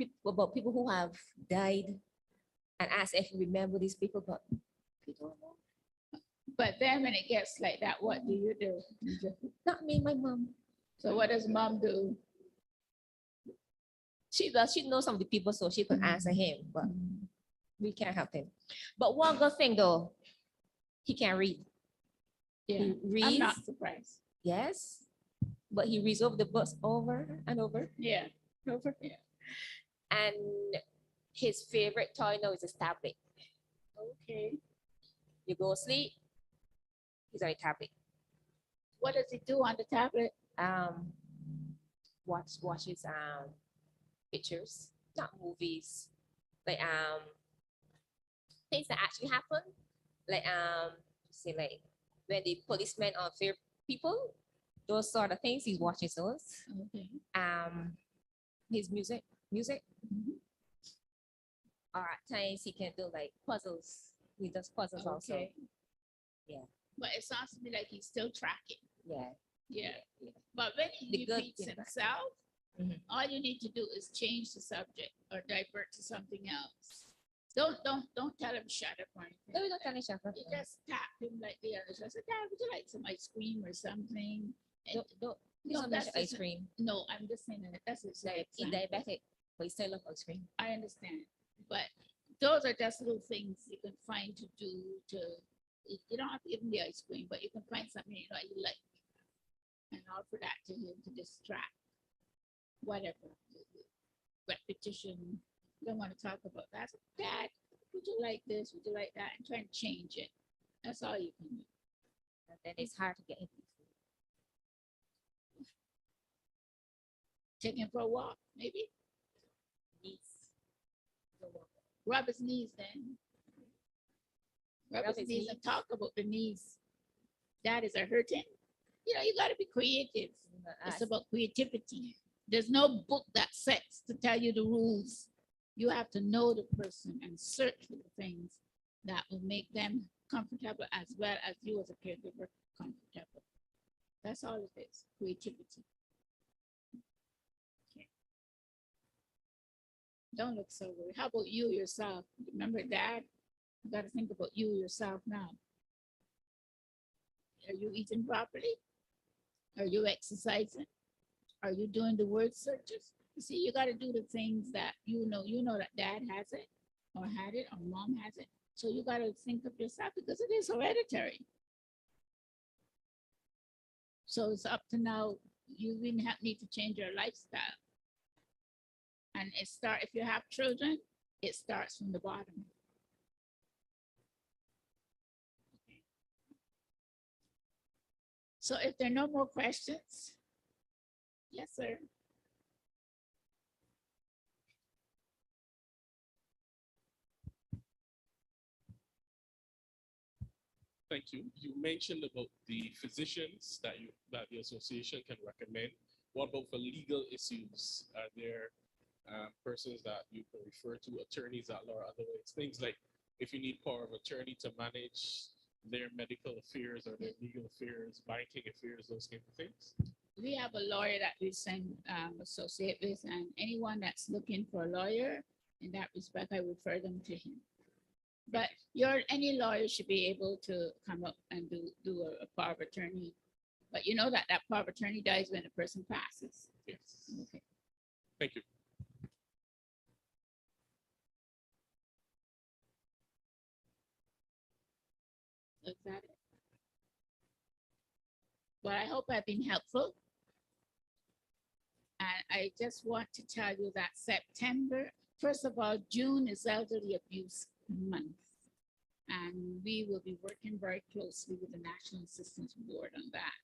people who have died and asks if we remember these people, but we don't know. But then when it gets like that, what do you do? Not me, my mom. So what does mom do? She knows some of the people, so she could answer him, but we can't help him. But one good thing though, he can read. Yeah, He reads. I'm not surprised. Yes, but he reads over the books over and over. Yeah, over. Yeah. And his favorite toy now is his tablet. Okay. You go sleep, he's on a tablet. What does he do on the tablet? Watches pictures, not movies. Like things that actually happen, like say like when the policemen unfair people, those sort of things. He watches those. Okay. His music. Or at times he can do like puzzles. He does puzzles also. Okay. Yeah. But it sounds to me like he's still tracking. Yeah. Yeah. But when he The good repeats thing about it. himself, Mhm. all you need to do is change the subject or divert to something else. Don't tell him shut up or anything. No, we don't tell him shut up. You just tap him like the others. I said, Dad, would you like some ice cream or something? And Please don't mention ice cream. No, I'm just saying that that's his Like he's diabetic, but he still love ice cream. I understand, but those are just little things you can find to do to, you don't have to give him the ice cream, but you can find something you know you like and offer that to him to distract, whatever. Repetition, don't want to talk about that. So, Dad, would you like this? Would you like that? And try and change it. That's all you can do. And then it's hard to get him. Take him for a walk, maybe. Knees. Rub his knees then. Rub his knees and talk about the knees. That is a hurting. You know, you got to be creative. It's about creativity. There's no book that sets to tell you the rules. You have to know the person and search for the things that will make them comfortable as well as you as a caregiver comfortable. That's all it is, creativity. Okay. Don't look so worried. How about you yourself? Remember, Dad, you got to think about you yourself now. Are you eating properly? Are you exercising? Are you doing the word searches? You see, you got to do the things that you know that Dad has it or had it or Mom has it. So you got to think of yourself because it is hereditary. So it's up to now, you really need to change your lifestyle. And if you have children, it starts from the bottom. So if there are no more questions, yes, sir. Thank you. You mentioned about the physicians that the association can recommend. What about for legal issues? Are there persons that you can refer to, attorneys at law or other ways? Things like if you need power of attorney to manage their medical affairs or their legal affairs, banking affairs, those kinds of things? We have a lawyer that we associate with, and anyone that's looking for a lawyer, in that respect, I refer them to him. But any lawyer should be able to come up and do a power of attorney. But you know that power of attorney dies when the person passes. Yes. Okay. Thank you. Is that it? Well, I hope I've been helpful. And I just want to tell you that September, first of all, June is Elderly Abuse Month. And we will be working very closely with the National Assistance Board on that.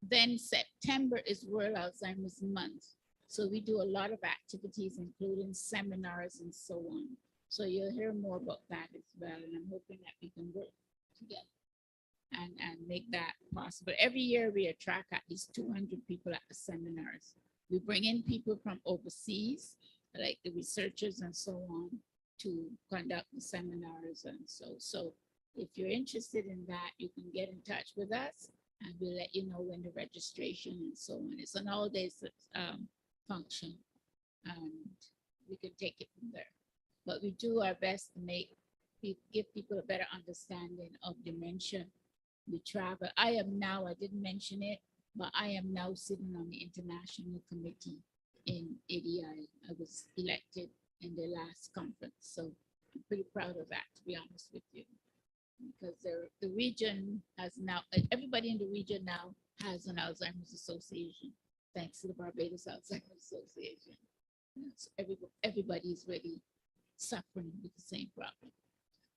Then September is World Alzheimer's Month. So we do a lot of activities, including seminars and so on. So you'll hear more about that as well. And I'm hoping that we can work together and make that possible. Every year we attract at least 200 people at the seminars. We bring in people from overseas, like the researchers and so on, to conduct the seminars and so if you're interested in that, you can get in touch with us and we'll let you know when the registration and so on. It's an all-day function and we can take it from there. But we do our best to give people a better understanding of dementia. We travel. I didn't mention it, but I am now sitting on the international committee in ADI. I was elected in the last conference. So I'm pretty proud of that, to be honest with you, because the region has now, everybody in the region now has an Alzheimer's Association, thanks to the Barbados Alzheimer's Association. So everybody is really suffering with the same problem.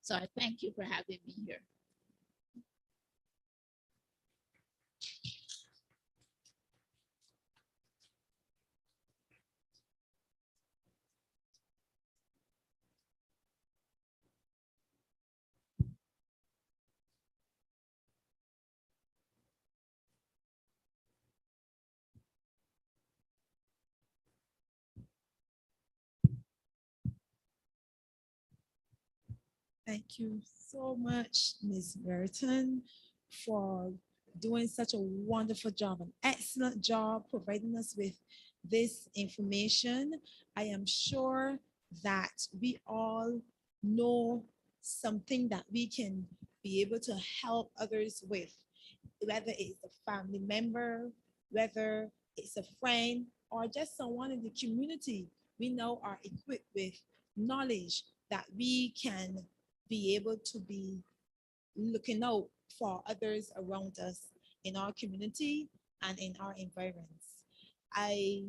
So I thank you for having me here. Thank you so much, Ms. Brereton, for doing such a wonderful job, an excellent job providing us with this information. I am sure that we all know something that we can be able to help others with, whether it's a family member, whether it's a friend, or just someone in the community we know are equipped with knowledge that we can be able to be looking out for others around us in our community and in our environments. I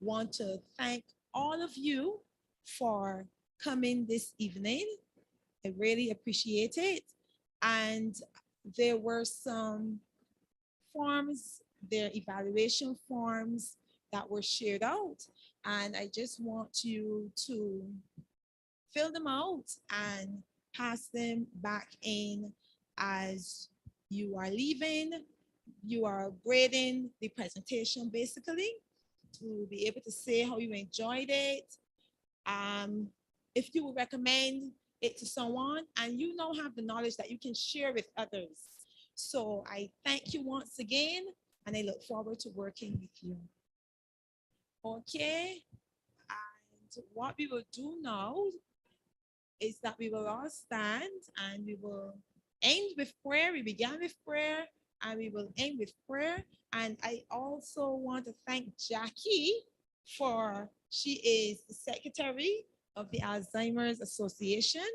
want to thank all of you for coming this evening. I really appreciate it. And there were some forms, their evaluation forms that were shared out. And I just want you to fill them out and pass them back in as you are leaving. You are grading the presentation basically to be able to say how you enjoyed it. If you would recommend it to someone and you now have the knowledge that you can share with others. So I thank you once again and I look forward to working with you. Okay, and what we will do now is that we will all stand and we will end with prayer. We began with prayer and we will end with prayer. And I also want to thank Jackie for she is the secretary of the Alzheimer's Association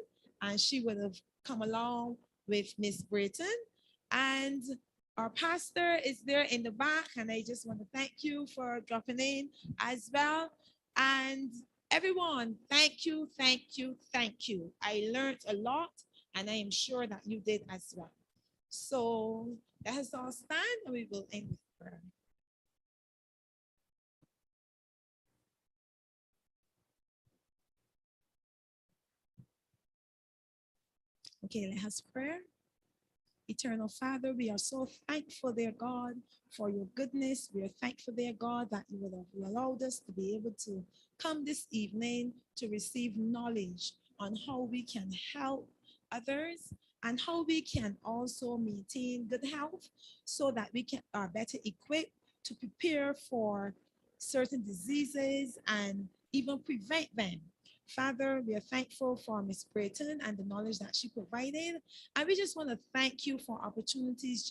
and she would have come along with Miss Brereton. And our pastor is there in the back and I just want to thank you for dropping in as well. And everyone, thank you, thank you, thank you. I learned a lot and I am sure that you did as well. So let us all stand and we will end with prayer. Okay, let us pray. Eternal Father, we are so thankful, dear God, for your goodness. We are thankful, dear God, that you would have allowed us to be able to come this evening to receive knowledge on how we can help others and how we can also maintain good health so that we are better equipped to prepare for certain diseases and even prevent them. Father, we are thankful for Ms. Brereton and the knowledge that she provided. And we just want to thank you for opportunities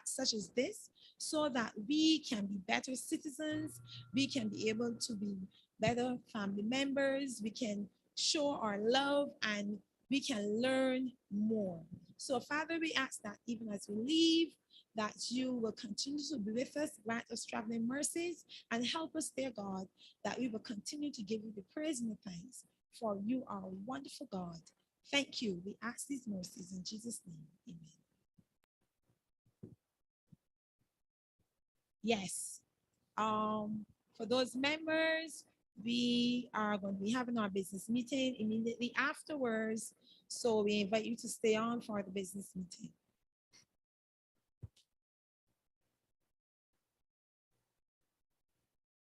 such as this so that we can be better citizens, we can be able to be better family members, we can show our love and we can learn more. So Father, we ask that even as we leave, that you will continue to be with us, grant us traveling mercies, and help us, dear God, that we will continue to give you the praise and the thanks, for you are a wonderful God. Thank you. We ask these mercies in Jesus' name. Amen. Yes. For those members, we are going to be having our business meeting immediately afterwards. So we invite you to stay on for the business meeting.